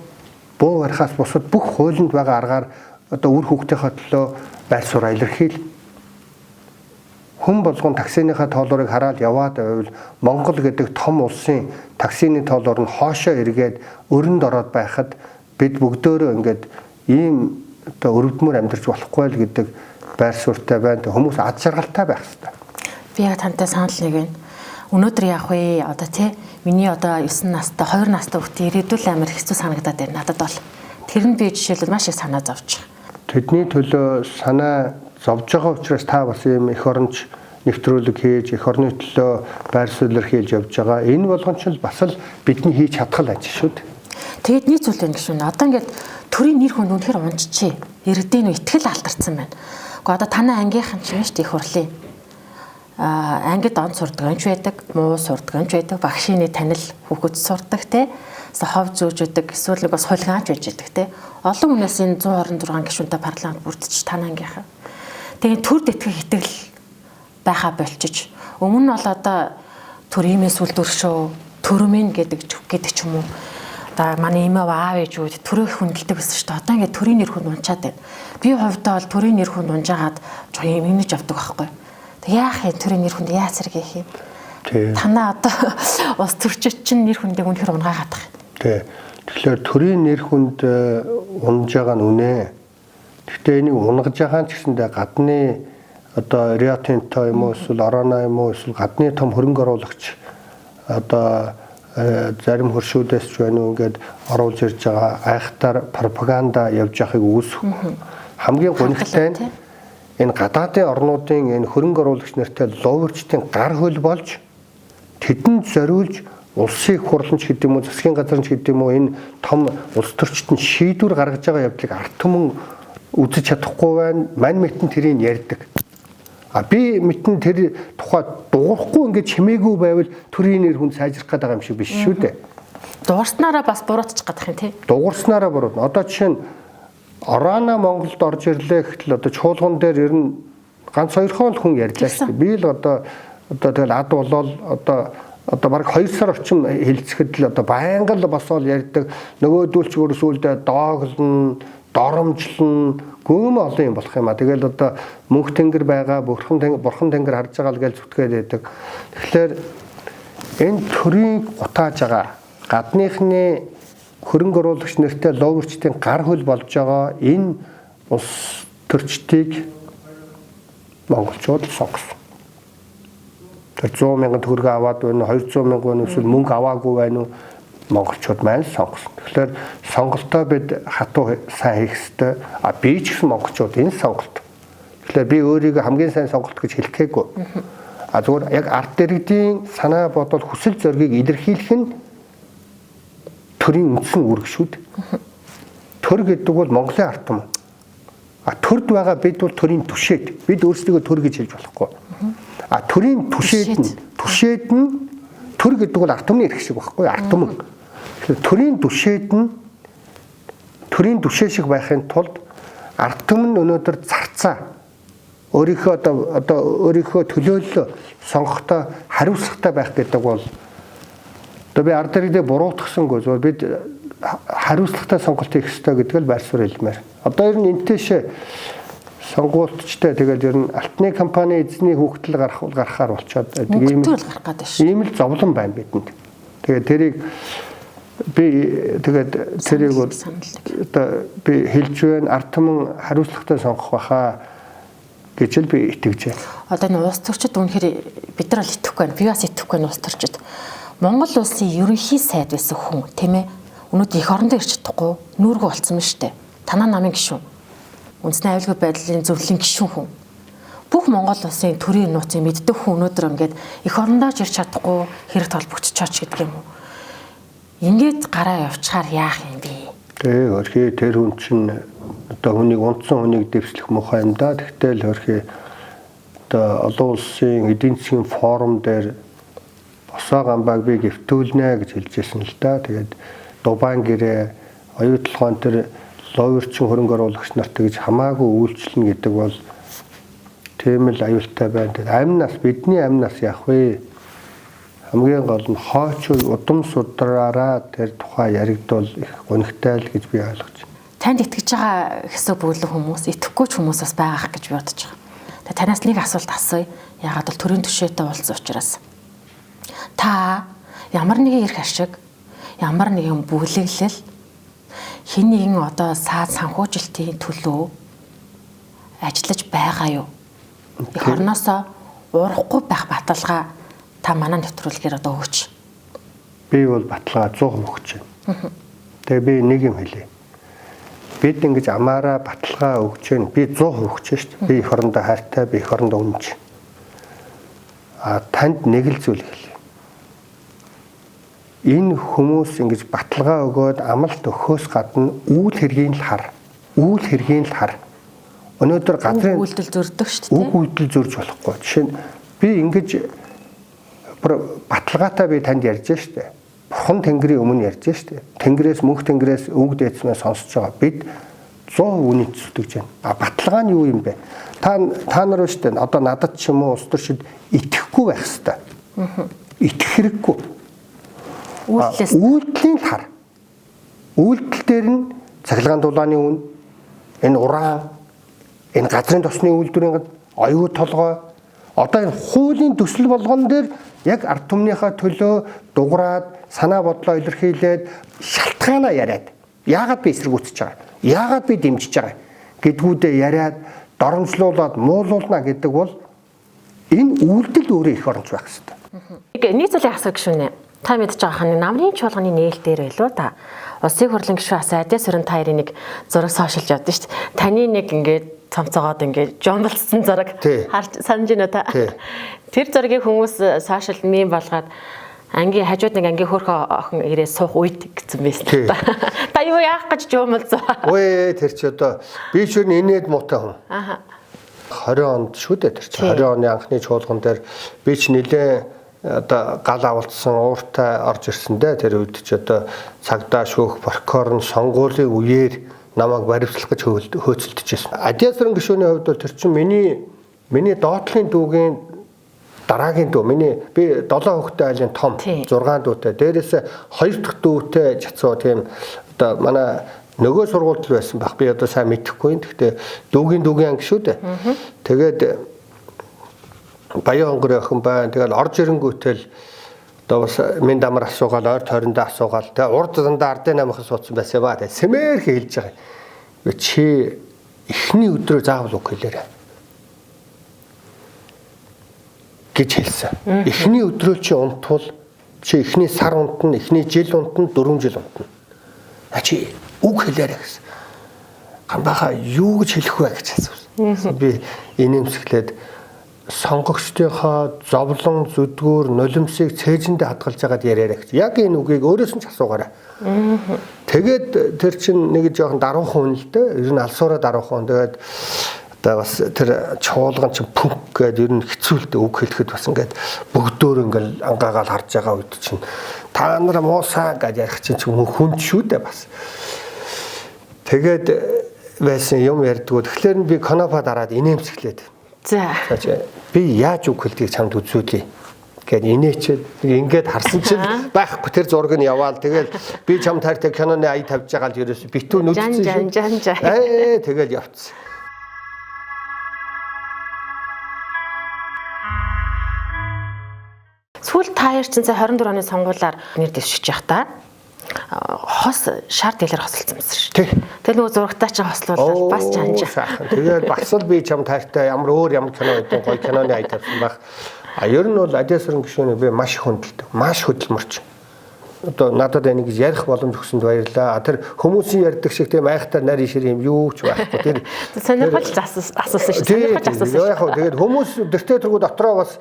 буу барихаас бусад бүх хуулинд байгаа аргаар одоо үр хүүхдийнхээ төлөө байр сууриа илэрхийл. Хүн болгон таксиныхаа тоолорыг хараад яваад байвал Монгол гэдэг том улсын таксины тоолор нь хоошоо эргээд өрөнд ороод байхад бид бүгдөө ингээд ийм одоо өрөвдмөр амьдарч болохгүй л гэдэг байр суурьтай байна. Хүмүүс ад жаргалтай байх хэрэгтэй. Би яг тантай санал нэг байна. Өнөөдөр яах вэ? Одоо миний одоо 9 настай, 2 настай хүүхдээ ирээдүйн амар хэцүү санагдаад байна. Надад бол тэр нь би жишээлбэл маш их санаа зовж байгаа. Тэдний төлөө санаа зовж байгаа учраас та бас ийм эх оронч нэвтрүүлэг хийж, эх орны төлөө байр суурьлэр хийж явж байгаа. Энэ болгонч бас л бидний хийж чадхал ажил шүү дээ. Тэгээд нийт зүйл байна гişүн. Одоо ингээд төрийн нэр хүнд үнэхээр унжчихээ. Иргэдийн үе итгэл алдарсан байна. Гэхдээ одоо танай ангийнхан ч юм шүү дээ их хурлын. Ангид он сурдаг анч байдаг, муу сурдаг анч байдаг, багшийн танил хүүхэд сурдаг те. Хов зөөж байдаг, эсвэл нэг бас хулгайч байж байдаг те. Олон хүнээс энэ 126 гишүүнтэй парламент бүрдчих танай ангийнхан. Тэгээд төр дэтгэх итгэл байха болчих. Өмнө нь бол одоо төр иймээс үлдвэршөө, төрөмэн гэдэг ч юм уу. Одоо манай имээ аав ээжүүд төрөөх хүндэлдэг байсан шүү дээ. Одоо ингээд төрийн нэр хүнд унчаад байна. Би хувьдаа бол төрийн нэр хүнд унжаагаад юм ингэж авдаг байхгүй. Тэг яах юм төрийн нэр хүнд яа зэрэг юм. Танаа одоо ус төрчид чинь нэр хүндийг үнэхээр унгаагаад байгаа. Тий. Тэгэхээр төрийн нэр хүнд унж байгаа нь үнэ. Гэхдээ энийг унгаж байгаа ч гэсэндээ гадны одоо Риотинто юм уу эсвэл Орона юм уу эсвэл гадны том хөрөнгө оруулагч одоо зарим хөршүүдээс ч байна уу ингээд оруулж ирж байгаа айхтар пропаганда явж байгааг үүсэхгүй. Хамгийн гонигтай нь энэ гадаадын орнуудын энэ хөрөнгө оруулагч нартай луурчдын гар хөл болж тэдэнд зориулж улсын хурланч гэдэг юм уу засгийн газарч гэдэг юм уу энэ том улс төрчид нь шийдвэр гаргаж байгаа явдлыг ард түмэн үзэж чадахгүй байна. Мань мэтэн тэрийг ярьдаг. Би мэтэн тэр тухай дуурахгүй ингээд чимээгүй байвал төрийн нэр хүнд сайжрах гэдэг юм шиг биш шүү дээ. Дуурснараа бас буруутчих гадах юм тий. Дуурснараа буруут. Одоо жишээ нь Орона Монголд орж ирлээ гэхтэл одоо чуулган дээр ер нь ганц хоёрхон хүн ярьлаа шүү дээ. Би л одоо тэгэл ад болол одоо бараг 2 сар орчим хилцэхэд л одоо байнга л босоол ярьдаг. Нөгөөдүүлч өөрсүүлдэ дооглон, доромжлон гүм олон юм болох юм а. Тэгэл одоо мөнх тэнгэр байгаа, бурхан тэнгэр харж байгаа л гэж зүтгээд байдаг. Тэгэхээр энэ төрийн гутааж байгаа гадныхны хөрөнгө оруулагч нартай луурчдын гар хөл болж байгаа энэ улс төрчдийг монголчууд сонгосон. Тэр 100 мянган төгрөг аваад байна, 200 мянган эсвэл мөнгө аваагүй байна уу? Монголчууд маань сонгосон. Тэгэхээр сонголтоо бид хатуу сайн хийх ёстой. Би ч гэсэн монголчууд энэ сонголт. Тэгэхээр би өөрийгөө хамгийн сайн сонголт гэж хэлэхээгүй. Зүгээр яг ард иргэдийн санаа бодол хүсэл зоригийг илэрхийлэх нь төрийн үндсэн үүрэг шүү дээ. Төр гэдэг бол Монголын ард түмэн. Төрд байгаа бид бол төрийн түшээд. Бид өөрсдөө төр гэж хэлж болохгүй. Төрийн түшээд нь төр гэдэг бол ард түмний эрх шиг байхгүй ард түмэн. Төрийн түшээд нь төрийн түшээ шиг байхын тулд ард түмэн өнөөдөр зарцаа өөрийнхөө одоо өөрийнхөө төлөөллөө сонгохдоо хариуцлагатай байх гэдэг бол одоо би ард иргэдээ буруутгасангүй зөв бид хариуцлагатай сонголт хийх ёстой гэдгийг л байр суурь хэлмээр. Одоо ер нь энтэйш сонгуультчтай тэгэл ер нь алтны компани эзний хүүхдэл гарахаар болчиход ийм л зовлон байна бидэнд. Тэгээд тэрийг би тэгээд тэрийг одоо би хэлж байна ард түмэн хариуцлагатай сонгох баха гэж л би итгэж байна. Одоо энэ улс төрчид үнэхээр бид нар л итгэхгүй байна. Би бас итгэхгүй байна улс төрчид. Монгол улсын ерөнхий сайд байсан хүн тийм ээ. Өнөөдөр эх орондоо ирч чадахгүй нүүргөө болцсон байна шүү дээ. Танаа намын гишүүн. Үндэсний аюулгүй байдлын зөвлөлийн гишүүн хүн. Бүх Монгол улсын төрийн нууцыг мэддэг хүн өнөөдөр ингээд эх орондоо ирч чадахгүй хэрэг толбогдчихооч гэдэг юм уу? Ингээд гараа явчихаар яах юм бэ? Тэгээ хөрхий тэр хүн чинь одоо хүнийг унтсан хүнийг дэвслэх мухай юм да. Тэгтэл хөрхий одоо олон улсын эдийн засгийн форум дээр босоо гамбайг би гэвтүүлнэ гэж хэлжсэн л да. Тэгээд Дубайн гэрээ оюутлогоон тэр ловерчин хөрөнгө оруулагч нарт гэж хамаагүй үйлчлэнэ гэдэг бол тийм л аюултай байна. Тэгээд амнаас бидний амнаас яах вэ? Хамгийн гол нь хооч удам судраараа тэр тухай яригдвал их гонигтай л гэж би ойлгож байна. Танд итгэж байгаа хэсэг бүглэг хүмүүс итгэхгүй ч хүмүүс бас байгаах гэж би бодож байгаа. Тэгээ танаас нэг асуулт асууя. Яагаад бол төрийн түвшинтэй уулзсан учраас. Та ямар нэгэн эрх ашиг, ямар нэгэн бүглэглэл хэн нэгэн одоо саад санхүүжилтийн төлөө ажиллаж байгаа юу? Эх орноосоо урахгүй байх баталгаа та манай нэвтрүүлгээр одоо өгч. Би бол баталгаа 100% өгч байна. Тэгээ би нэг юм хэлье. Бид ингэж амаараа баталгаа өгч байна. Би 100% өгч шүү дээ. Би эх орондоо хайртай, би эх орондоо үнэнч. Танд нэг л зүйл хэлье. Энэ хүмүүс ингэж баталгаа өгөөд амлалт өгөхөөс гадна үйл хэргийг л хар. Үйл хэргийг л хар. Өнөөдөр газрын үйлдэл зөрдөг шүү дээ. Үг үйлдэл зөрж болохгүй. Жишээ нь би ингэж баталгаатай би танд ярьж штэ. Бурхан Тэнгэрийн өмнө ярьж штэ. Тэнгэрээс мөнх Тэнгэрээс үг дээдсмээ сонсож байгаа. Бид 100% үнэт зүтгэж байна. Баталгаа нь юу юм бэ? Та нар штэ одоо надад ч юм уу улс төрчид итгэхгүй байх хэвээр. Итгэх хэрэггүй. Үйлдэлийн хар. Үйлдэл дээр нь цахилгаан дулааны үн, энэ уран, энэ газрын тосны үйлдвэрийн оюу толгой, одоо энэ хуулийн төсөл болгон дээр яг ард түмнийхээ төлөө дуграад санаа бодлоо илэрхийлээд шалтгаанаа яриад яагаад би эсэргүүцэж байгаа, яагаад би дэмжиж байгаа гэдгүүдээ яриад доромжлуулаад муулуулна гэдэг бол энэ үйлдэл өөрөө их оронч байх хэрэгтэй. Нэг зүйлийг асуух гişүнэ. Та мэдж байгаа хань намрын чуулганы нээл дээр байлуу та. Улсын хурлын гишүүн Асаадэ Сүрэн таарын нэг зураг сошиалж явдсан шүү дээ. Таны нэг ингээд цомцоогоод ингээд жомболцсон зураг харж санаж байна та. Тэр зургийг хүмүүс сошиал мем болгоод ангийн хажууд нэг ангийн хөөрхөн охин ирээ суух үед гэсэн байсан та. Та юу яах гэж жомолцоо. Өө тэр чи одоо би ч инээд муутай хүн. 20 онд шүү дээ тэр чи 20 оны анхны чуулган дээр би ч нэлээ одоо гал авалтсан ууртай орж ирсэндээ тэр үед ч одоо цагдаа шүүх прокурор нь сонгуулийн үеэр намайг баривчлах гэж хөөцөлдөж байсан. Адиасрын гишүүний хувьд бол тэр чинь миний доотлын дүүгийн дараагийн дүү. Би 7 хүүхэдтэй айлын том 6 дүүтэй. Дээрээс 2 дахь дүүтэй жацуу тийм одоо манай нөгөө сургуульд байсан баг. Би одоо сайн мэдэхгүй. Гэхдээ дүүгийн анги шүү дээ. Тэгээд Баян хонгор охин байна. Тэгэл орж ирэнгүүтэл одоо бас минь дамар асуугаал, ойр тойрондоо асуугаал. Тэгээ урд дандаа ардын намхас суудсан байсан ба. Тэгээ сэмээр хэлж байгаа. Чи эхний өдрөө заавал үг хэлээрэй гэж хэлсэн. Эхний өдрөө чи унтвал чи эхний сар унтна, эхний жил унтна, 4 жил унтна. Чи үг хэлээрэй гэсэн. Гамбаха юу гэж хэлэх вэ гэж асуусан. Би инээмсэглээд сонгогчдынхоо зовлон зүдгүүр нулимсыг цээжиндээ хадгалж байгаад яриараа гэж. Яг энэ үгийг өөрөөс нь ч асуугаарай. Тэгээд тэр чинь нэг жоохон даруухан хүн л дээ. Ер нь алсуураа даруухан. Тэгээд одоо бас тэр чуулган чинь пүнк гэдэг ер нь хэцүүлдэ үг хэлэхэд бас ингээд бүгдөө ингээд ангаагаал харж байгаа үед чинь та нар муусаа гэж ярих чинь хүн шүү дээ бас. Тэгээд байсан юм ярьдгүү. Тэгэхээр би конопа дараад инээмсэглээд. За. Би яаж үг хэлдгийг чамд үзүүлье. Гэт инээчээд ингээд харсан чинь байхгүй тэр зураг нь яваал. Тэгэл би чам таартай киноны ая тавьж байгаа л ерөөс битүү нүдсэн. Тэгэл явцсан. Сүүл та 24 оны сонгуулиар нэр дэвшиж явах та хос шар дэлгэр хосолцсон байсан шүү. Тэгэл нөгөө зурагтаа чинь хослуулаад бас чанж. Тэгээд бас л би чам таартай ямар кино гэдэг гоё киноны ая тавьсан байх. Ер нь бол Адиасрын гишүүнийг би маш их хүндэлдэг. Маш хөдөлмөрч. Одоо надад энийг ярих боломж өгсөнд баярлалаа. Тэр хүмүүсийн ярьдаг шиг тийм айхтар нарийн шир юм юу ч байхгүй. Тэр сонирхолж асуусан шүү. Сонирхолж асуусан. Яг хөө тэгээд хүмүүс дэртээ тэргүү дотроо бас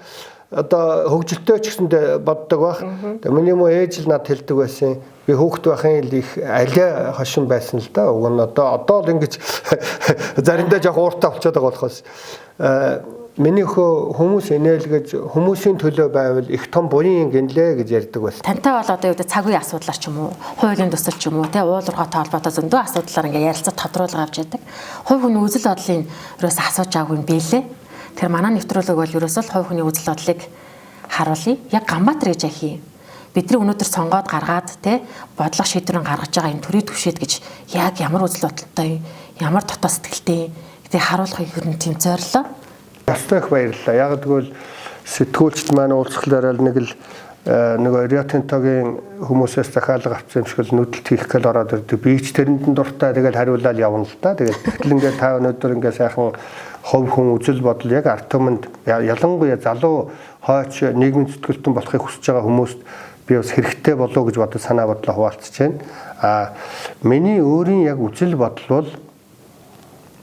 одоо хөгжилтэй ч гэсэндээ боддог байх. Тэгээд миний муу ээж л над хэлдэг байсан. Би хүүхэд байхын л их алиа хошин байсан л да. Уг нь одоо л ингэж заримдаа жоох ууртаа болчиход байгаа болохоос миний хүмүүс инээлгэж хүмүүсийн төлөө байвал их том буян гинлээ гэж ярьдаг байсан. Тантай бол одоо юу гэдэг цаг үеийн асуудлаар ч юм уу, хуулийн төсөл ч юм уу, тий уулуурхай толботой зөндөө асуудлаар ингээ ярилцаж тодруулга авч яадаг. Хувь хүний үзэл бодлын ерөөс асууж аваагүй юм бэлээ. Тэр манай нэвтрүүлэг бол ерөөсөө хувь хүний үзэл бодлыг харуулъя. Яг Ганбаатар гэж яхий. Бидний өнөөдөр сонгоод гаргаад тий бодлого шийдвэрэн гаргаж байгаа энэ төрийн түвшээд гэж яг ямар үзэл бодолтой, ямар дотоод сэтгэлтэй гэдэг харуулахыг ер нь тийм зорилоо. Ястах баярлалаа. Яг тэгвэл сэтгүүлчд маань уулзахлаараа нэг Рио Тинтогийн хүмүүсээс захиалга авсан юм шиг л нүдэлт хийх гэл ороод ирдэг. Би ч тэрэнд нь дуртай тэгэл хариулаад явна л да. Тэгээд тэгтэл ингээд та өнөөдөр ингээд сайхан хувь хүн үзэл бодол яг ард түмэнд ялангуяа залуу хойч нийгмийн зүтгэлтэн болохыг хүсэж байгаа хүмүүст би бас хэрэгтэй болов гэж бодож санаа бодлоо хуваалцж байна. Миний өөрийн яг үзэл бодол бол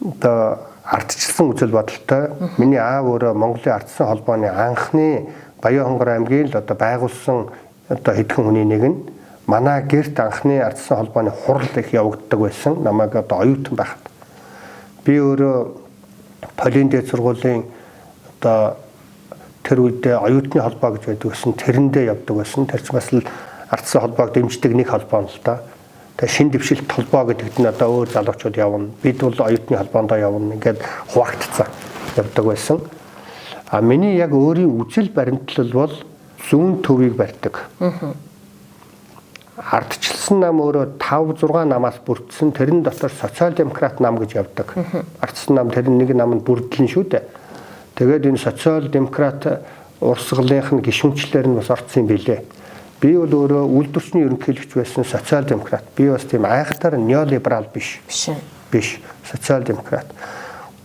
одоо ардчилсан үзэл бодолтой. Миний аав өөрөө Монголын ардсан холбооны анхны Баян-Хонгор аймгийн л одоо байгуулсан одоо хэдхэн хүний нэг нь манай гэрт анхны ардсан холбооны хурал их явагддаг байсан. Намайг одоо оюутан байхад. Би өөрөө Полин дээд сургуулийн одоо тэр үедээ оюутны холбоо гэж байдаг байсан. Тэрэндээ явдаг байсан. Тэр чинь бас л ардсан холбоог дэмждэг нэг холбоо л да. Тэгээ шин дэвшилт холбоо гэдэгт нь одоо өөр залуучууд явна. Бид бол оюутны холбоондоо явна. Ингээд хуваагдцсан явдаг байсан. Миний яг өөрийн үзэл баримтлал бол зүүн төвийг барьдаг. Ардчилсан нам өөрөө 5-6 намаас бүрдсэн. Тэрэн дотор социал-демократ нам гэж явдаг. Ардсан нам тэр нэг намд бүрдлэн шүү дээ. Тэгээд энэ социал-демократ урсгалынх нь гишүүнчлэр нь бас орцсон юм билээ. Би бол өөрөө үйлдвэрчний ерөнхийлөгч байсан социал-демократ. Би бас тийм айхтар неолиберал биш. Биш. Социал-демократ.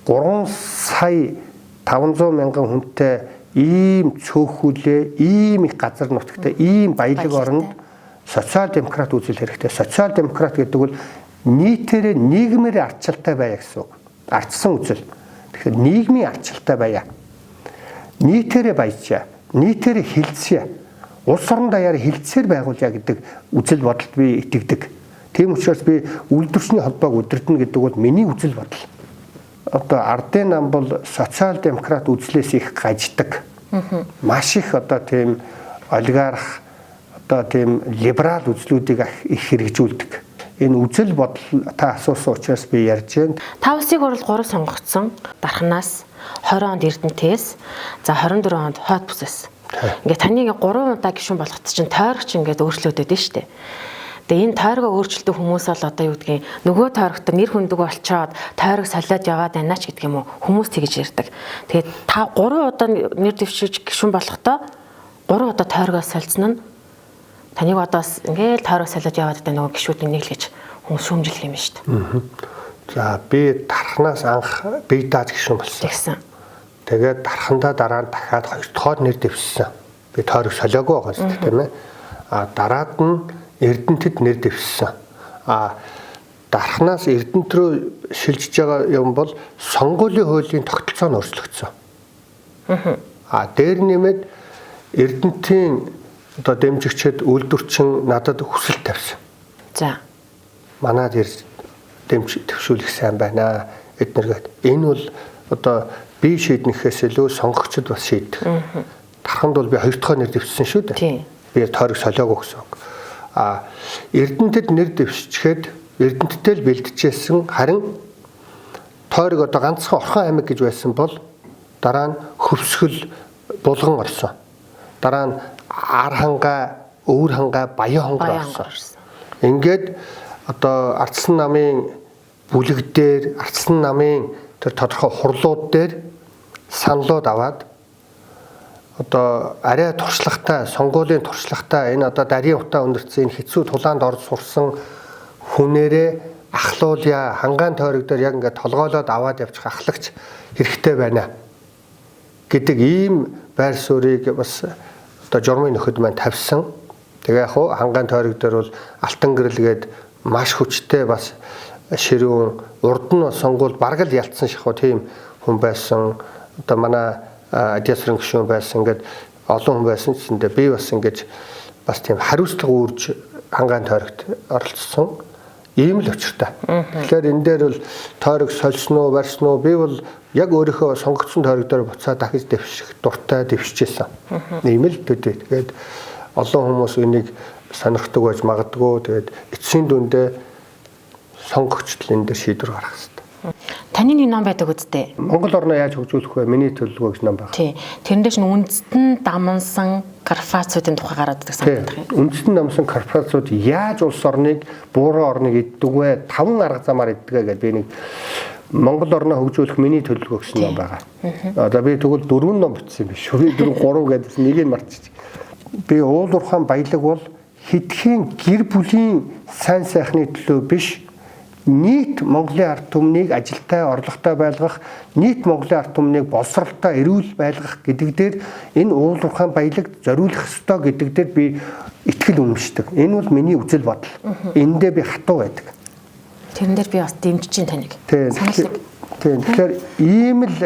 3 сая 500 мянган хүнтэй ийм цөөхүүлээ, ийм их газар нутагтай, ийм баялаг оронд социал-демократ үзэл хэрэгтэй. Социал-демократ гэдэг бол нийтээрээ нийгмээр ардчилтай байя гэсэн үг. Ардсан үзэл. Тэгэхээр нийгмийн ардчилтай байя. Нийтээрээ баяжаа. Нийтээрээ хилцье. Улс орон даяар хилцээр байгуулъя гэдэг үзэл бодолд би итгэдэг. Тийм учраас би үйлдвэрчний холбоог удирдна гэдэг бол миний үзэл бодол. Одоо ардын нам бол социал-демократ үзлээс их гаждаг. Маш их одоо тийм олигарх одоо тийм либерал үзлүүдийг их хэрэгжүүлдэг. Энэ үзэл бодол та асуусан учраас би ярьж байна. Та улсын хурал 3 сонгогдсон. Дарханаас 20 онд Эрдэнэтээс, за 24 онд Хойд бүсээс. Ингээ таны 3 удаа гишүүн болгоц чинь тойрогч ингээд өөрчлөгдөд нь штэ. Тэгээ энэ тойрогоо өөрчлөлтөө хүмүүс бол одоо юу гэдгийг нөгөө тойрогтор нэр хүндэг болчоод тойрог солиод яваад байна ч гэдэг юм уу хүмүүс тэгж ярьдаг. Тэгээд та 3 удаа нэр дэвшиж гишүүн болохдоо 3 удаа тойрогоо солилцсон нь таныг одоос ингээл тойрог солиод яваад байгаа нөгөө гишүүдийг нэглэж хүмүүс шүүмжлэх юм шүү дээ. За би дарханаас анх бие дааж гишүүн болсон. Тэгсэн. Тэгээд дархандаа дараа нь дахиад 2 дахь нэр дэвшсэн. Би тойрог солиогүй байгаа шүү дээ тийм ээ. Дараад нь Эрдэнэтэд нэр дэвшсэн. Дарханаас Эрдэнэт рүү шилжиж байгаа юм бол сонгуулийн хуулийн тогтолцоо нь өөрчлөгдсөн. Дээр нэмээд Эрдэнэтийн одоо дэмжигчид үйлдвэрчин надад хүсэл тавьсан. За. Манад ирж төвшүүлэх сайн байна эднэргээд. Энэ бол одоо би шийднэхээс илүү сонгогчд бас шийдэх. Дарханд бол би 2 дахь нэр дэвшсэн шүү дээ. Би тойрог солиогүй гэсэн үг. Эрдэнэтэд нэр дэвшчихэд Эрдэнэттэй л бэлтжижсэн харин тойрог одоо ганцхан Орхон аймаг гэж байсан бол дараа нь Хөвсгөл Булган орсон. Дараа нь Арханга, Өвөрханга, Баянханга орсон. Ингээд одоо Ардсан намын бүлэг дээр, Ардсан намын тэр тодорхой хурлууд дээр саналууд аваад одоо арай туршлагатай, сонгуулийн туршлагатай энэ одоо дарийн утаа өндөрцөн хэцүү тулаанд орж сурсан хүнээрээ ахлуулъя, хангаан тойрог дээр яг ингээд толгойлоод аваад явчих ахлагч хэрэгтэй байна гэдэг ийм байр суурийг бас одоо журмын нөхөд маань тавьсан. Тэгээ яг хангаан тойрог дээр бол алтан гэрэлгээд маш хүчтэй бас ширүүн урд нь сонгуул бараг л ялцсан шахуу тийм хүн байсан. Одоо манай адьясрын гишүүн байсан, ингээд олон хүн байсан ч гэсэн би бас ингээд бас тийм хариуцлага үүрж хангаан тойрогт оролцсон. Ийм л учиртай. Тэгэхээр энэ дээр бол тойрог сольсон уу, барьсан уу? Би бол яг өөрийнхөө сонгогдсон тойрог дээр буцаад дахиж дэвших дуртай дэвшижсэн. Ийм л төдий. Тэгээд олон хүмүүс энийг сонирхдаг байж магадгүй. Тэгээд эцсийн дүндээ сонгогчдол энэ дээр шийдвэр гаргах хэрэгтэй. Таны нэг ном байдаг үсттэй. Монгол орноо яаж хөгжүүлэх вэ? Миний төлөвлөгөө гэж ном байна. Тий. Тэрнээс нь үндэстэн дамнсан Карпатуудын тухай гараад ирдэг санагдах юм. Үндэстэн дамнсан Карпатууд яаж улс орныг бууран орныг иддэг вэ? 5 арга замаар иддэг гэдэг би нэг Монгол орноо хөгжүүлэх миний төлөвлөгөө гэсэн ном байгаа. Одоо би тэгвэл 4 ном бичсэн биш үү? 4 3 гэдээс нэгийг марчиж. Би уул уурхайн баялаг бол хэдхэн гэр бүлийн сайн сайхны төлөө биш, нийт Монголын ард түмнийг ажилтай, орлоготой байлгах, нийт Монголын ард түмнийг боловсралтай, эрүүл байлгах гэдэг дээр энэ уул уурхайн баялагт зориулах ёстой гэдэг дээр би итгэл үнэмшдэг. Энэ бол миний үзэл бодол. Эндээ би хатуу байдаг. Тэрэн дээр би бас дэмжиж чинь таныг. Тийм. Тэгэхээр ийм л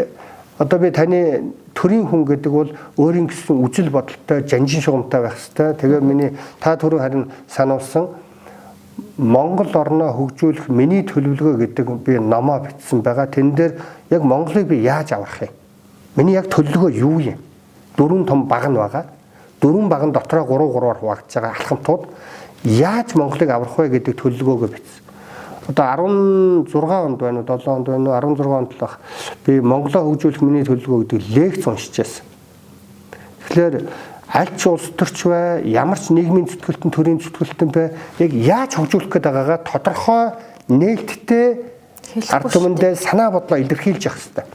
одоо би таны төрийн хүн гэдэг бол өөрийн гэсэн үзэл бодолтой, жанжин шугамтай байх хэрэгтэй. Тэгээ миний та түрүү харин сануулсан Монгол орноо хөгжүүлэх миний төлөвлөгөө гэдэг би номоо бичсэн байгаа. Тэн дээр яг Монголыг би яаж аврах юм? Миний яг төлөвлөгөө юу юм? 4 том баг нь байгаа. 4 багын дотроо 3-3-аар хуваагдж байгаа алхамтууд яаж Монголыг аврах вэ гэдэг төлөвлөгөөгөө бичсэн. Одоо 16 онд байна уу, 7 онд байна уу, 16 онд л баг би Монголоо хөгжүүлэх миний төлөвлөгөө гэдэг лекц уншиж байсан. Тэгэхээр аль ч улс төрч бай, ямар ч нийгмийн зүтгэлтэн, төрийн зүтгэлтэн бай, яг яаж хөгжүүлэх гээд байгаагаа тодорхой нээлттэй ард түмэндээ санаа бодлоо илэрхийлж явах хэрэгтэй.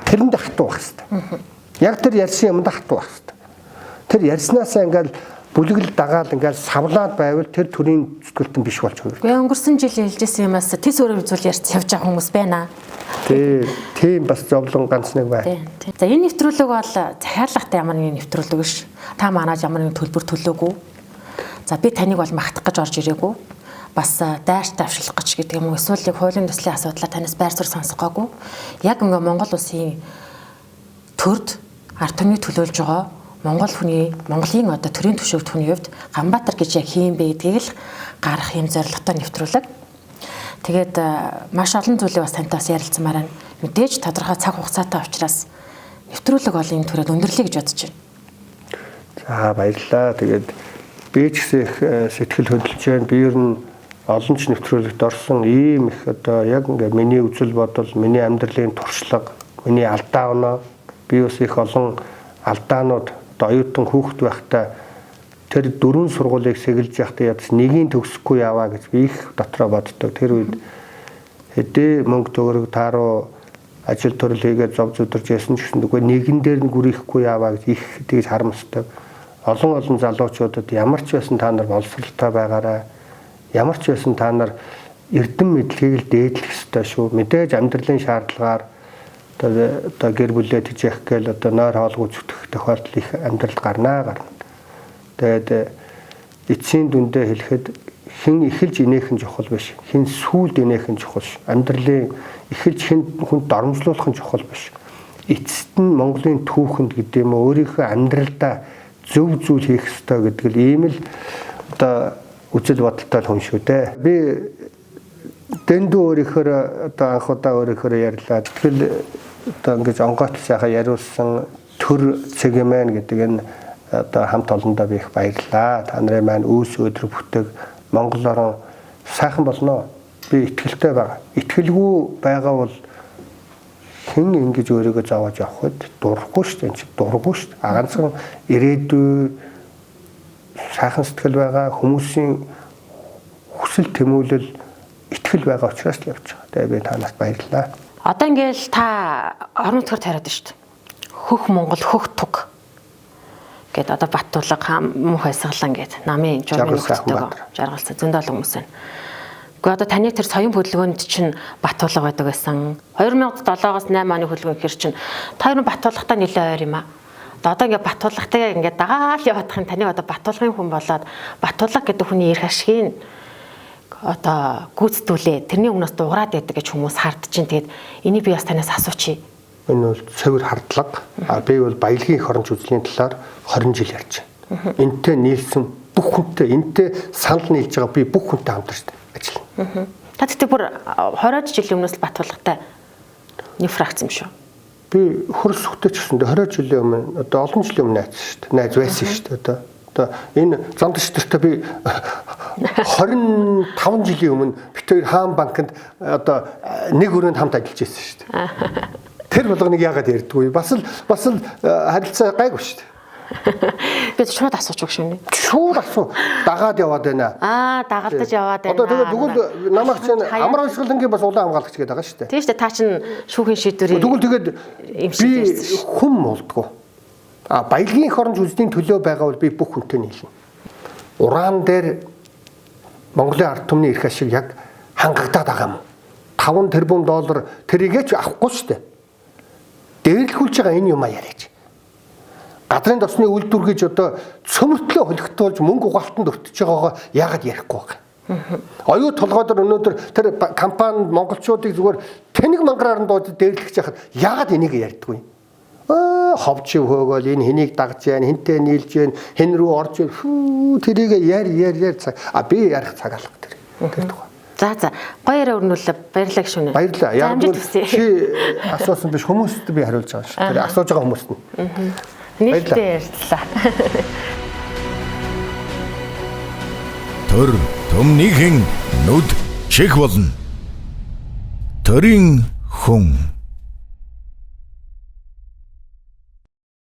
Тэрэнд хатуу байх хэрэгтэй. Яг тэр ярьсан юмд хатуу байх хэрэгтэй. Тэр ярьснаасаа ингээл бүлэгэл дагаал ингээл савлаад байвал тэр төрийн зүтгэлтэн биш болж хувирдаг. Гэхдээ өнгөрсөн жил хэлжсэн юмас тис өөрөөр зүйл ярьж явж байгаа хүмүүс байна. Тийм бас зовлон ганц нэг байна. За энэ нэвтрүүлэг бол захиалгатай ямар нэгэн нэвтрүүлэг биш. Та манайд ямар нэгэн төлбөр төлөөгүй. За би таныг бол магтах гэж орж ирээгүй. Бас дайрч тавшилах гэж гэдэг юм уу? Эсвэл яг хуулийн төслийн асуудлаа танаас байр суурь сонсгоогүй. Яг ингээ Монгол улсын төрд ард түмнийг төлөөлж байгаа Монголын одоо төрийн түвшинт хүний хувьд Ганбаатар гэж яг хийм бэ гэдгийг л гарах юм зорилготой нэвтрүүлэг. Тэгээд маш олон зүйлийг бас тантай бас ярилцмаар байна. Мэдээж тодорхой цаг хугацаатай учраас нэвтрүүлэг бол энэ төрөд өндөрлөе гэж бодож байна. За баярлалаа. Тэгээд би ч гэсэн их сэтгэл хөдлөж байна. Би ер нь олон ч нэвтрүүлэгт орсон ийм их одоо яг ингээ миний үзэл бодол, миний амьдралын туршлага, миний алдаа оноо, би бас их олон алдаанууд одоо оюутан хүүхэд байхдаа тэр 4 сургуулийг сэгэлж явахдаа ядс нэгийг төгсөхгүй яваа гэж би их дотроо боддог. Тэр үед хэдий мөнгө төгрөг тааруу ажил төрөл хийгээд зов зүдэрж ясан ч гэсэн үгүй нэгэн дээр нь гүрийхгүй яваа гэж их тэгж харамсдаг. Олон залуучуудад ямар ч байсан та нар боловсралтай байгаарай. Ямар ч байсан та нар эрдэм мэдлэгийг л дээдлэх ёстой шүү. Мэдээж амьдралын шаардлагаар одоо гэр бүлээ тижээх гээл одоо нойр хоолгүй зүтгэх тохиолдол их амьдралд гарна. Тэгээд эцсийн дүндээ хэлэхэд хэн эхэлж инээхэн чухал биш. Хэн сүүлд инээхэн чухал. Амьдралын эхэлж хэн хүнд дормжлуулах нь чухал биш. Эцэст нь Монголын түүхэнд гэдэг юм өөрийнхөө амьдралдаа зөв зүйл хийх ёстой гэдэг л ийм л одоо үзэл бодолтой хүн шүү дээ. Би дэндүү өөрийнхөө одоо анх удаа өөрийнхөө ярьлаа. Тэгэл одоо ингэж онгойт сайхан яриулсан төр цэгмэн гэдэг энэ одоо хамт олондоо би их баярлаа. Та нарын маань үүс өдрөг бүтэг Монгол орн сайхан болно. Би итгэлтэй байгаа. Итгэлгүй байгаа бол хэн ингэж өөрийгөө зовоож явахд дурахгүй шүү дээ. Энд чинь дургүй шүү дээ. Ганцхан ирээдүй сайхан сэтгэл байгаа хүмүүсийн хүсэл тэмүүлэл итгэл байгаа учраас л явж байгаа. Тэгээ би танаас баярлалаа. Одоо ингээл та орон нутгаар тариад шүү дээ. Хөх Монгол хөх туг гэд одоо Баттулга мөнх хайсгалан гэд намын журмын нөхдөд жаргалсан зөндөл хүмүүс байна. Гэхдээ одоо таны тэр соён хөдөлгөөнд чинь Баттулга байдаг байсан. 2007-оос 8 оны хөдөлгөөн ихэр чинь та хоёр Баттулгатай нэлээд ойр юм аа. Одоо ингээ Баттулгатай ингээ дагаал яваадахын таны одоо Баттулгын хүн болоод Баттулга гэдэг хүний эрх ашигын одоо гүйцэтгүүлээ. Тэрний өмнөөс дуурайд байдаг гэж хүмүүс хардж чинь. Тэгээд энийг би бас танаас асуучих. Энэ бол цэвэр хардлага. Би бол баялагын эх оронч үзлийн талаар 20 жил ярьж байна. Энтэй нийлсэн бүх хүнтэй, энтэй санал нийлж байгаа би бүх хүнтэй хамтарч ажиллана. Та тэгтээ бүр 20 жилийн өмнөөс Баттулгатай нэг фракц юм шүү. Би хөрс сүхтэй ч гэсэн 20 жилийн өмнө одоо олон жилийн өмнө найз шүү дээ. Найз байсан шүү дээ. Одоо энэ замдч нартай би 25 жилийн өмнө бид хоёр хаан банкнд одоо нэг өрөөнд хамт ажиллаж байсан шүү дээ. Тэр болгоныг яагаад ярьдгүй? Бас л харилцаа гайгүй шүү дээ. Би шууд асуучих шүүнэ. Шууд асуу. Дагаад яваад байна. Дагалдаж яваад байна. Одоо тэгвэл намайг чинь амар хавшгалангийн бас улаан хамгаалагч гэдэг байгаа шүү дээ. Тийм шүү дээ. Та чинь шүүхийн шийдвэрийг тэгвэл тэгээд би хүм болдгоо. Баялагын эх оронч үзлийн төлөө байгаа бол би бүх хүнтэй нийлнэ. Уран дээр Монголын ард түмний эрх ашиг яг хангагдаад байгаа юм. 5 тэрбум доллар тэрийгээ ч авахгүй шүү дээ. Дээрлэхүүлж байгаа энэ юм яриач. Гадрын тосны үйлдвэр гэж одоо цөмөртлөө холигдуулж мөнгө угаалтанд өртөж байгаагаа яагаад ярихгүй байгаа. Оюу толгойдор өнөөдөр тэр компанид монголчуудыг зүгээр тэнэг мангараар нь дууд дээрлэж яхад яагаад энийг ярьдгүй. Ховч хөөгөөл энэ хэнийг дагж яана, хинтээ нийлж яана, хэн рүү орж тэрийг яар би ярих цаг алга тэр тухай. За гоё яриа өрнүүлээ. Баярлалаа гişүнэ. Баярлалаа. Яг л чи асуусан биш хүмүүст би хариулж байгаа шүү. Тэр асууж байгаа хүмүүст нь. Нийтдээ ярьцлаа. Төр төмнийхэн нүд чих болно. Төрийн хүн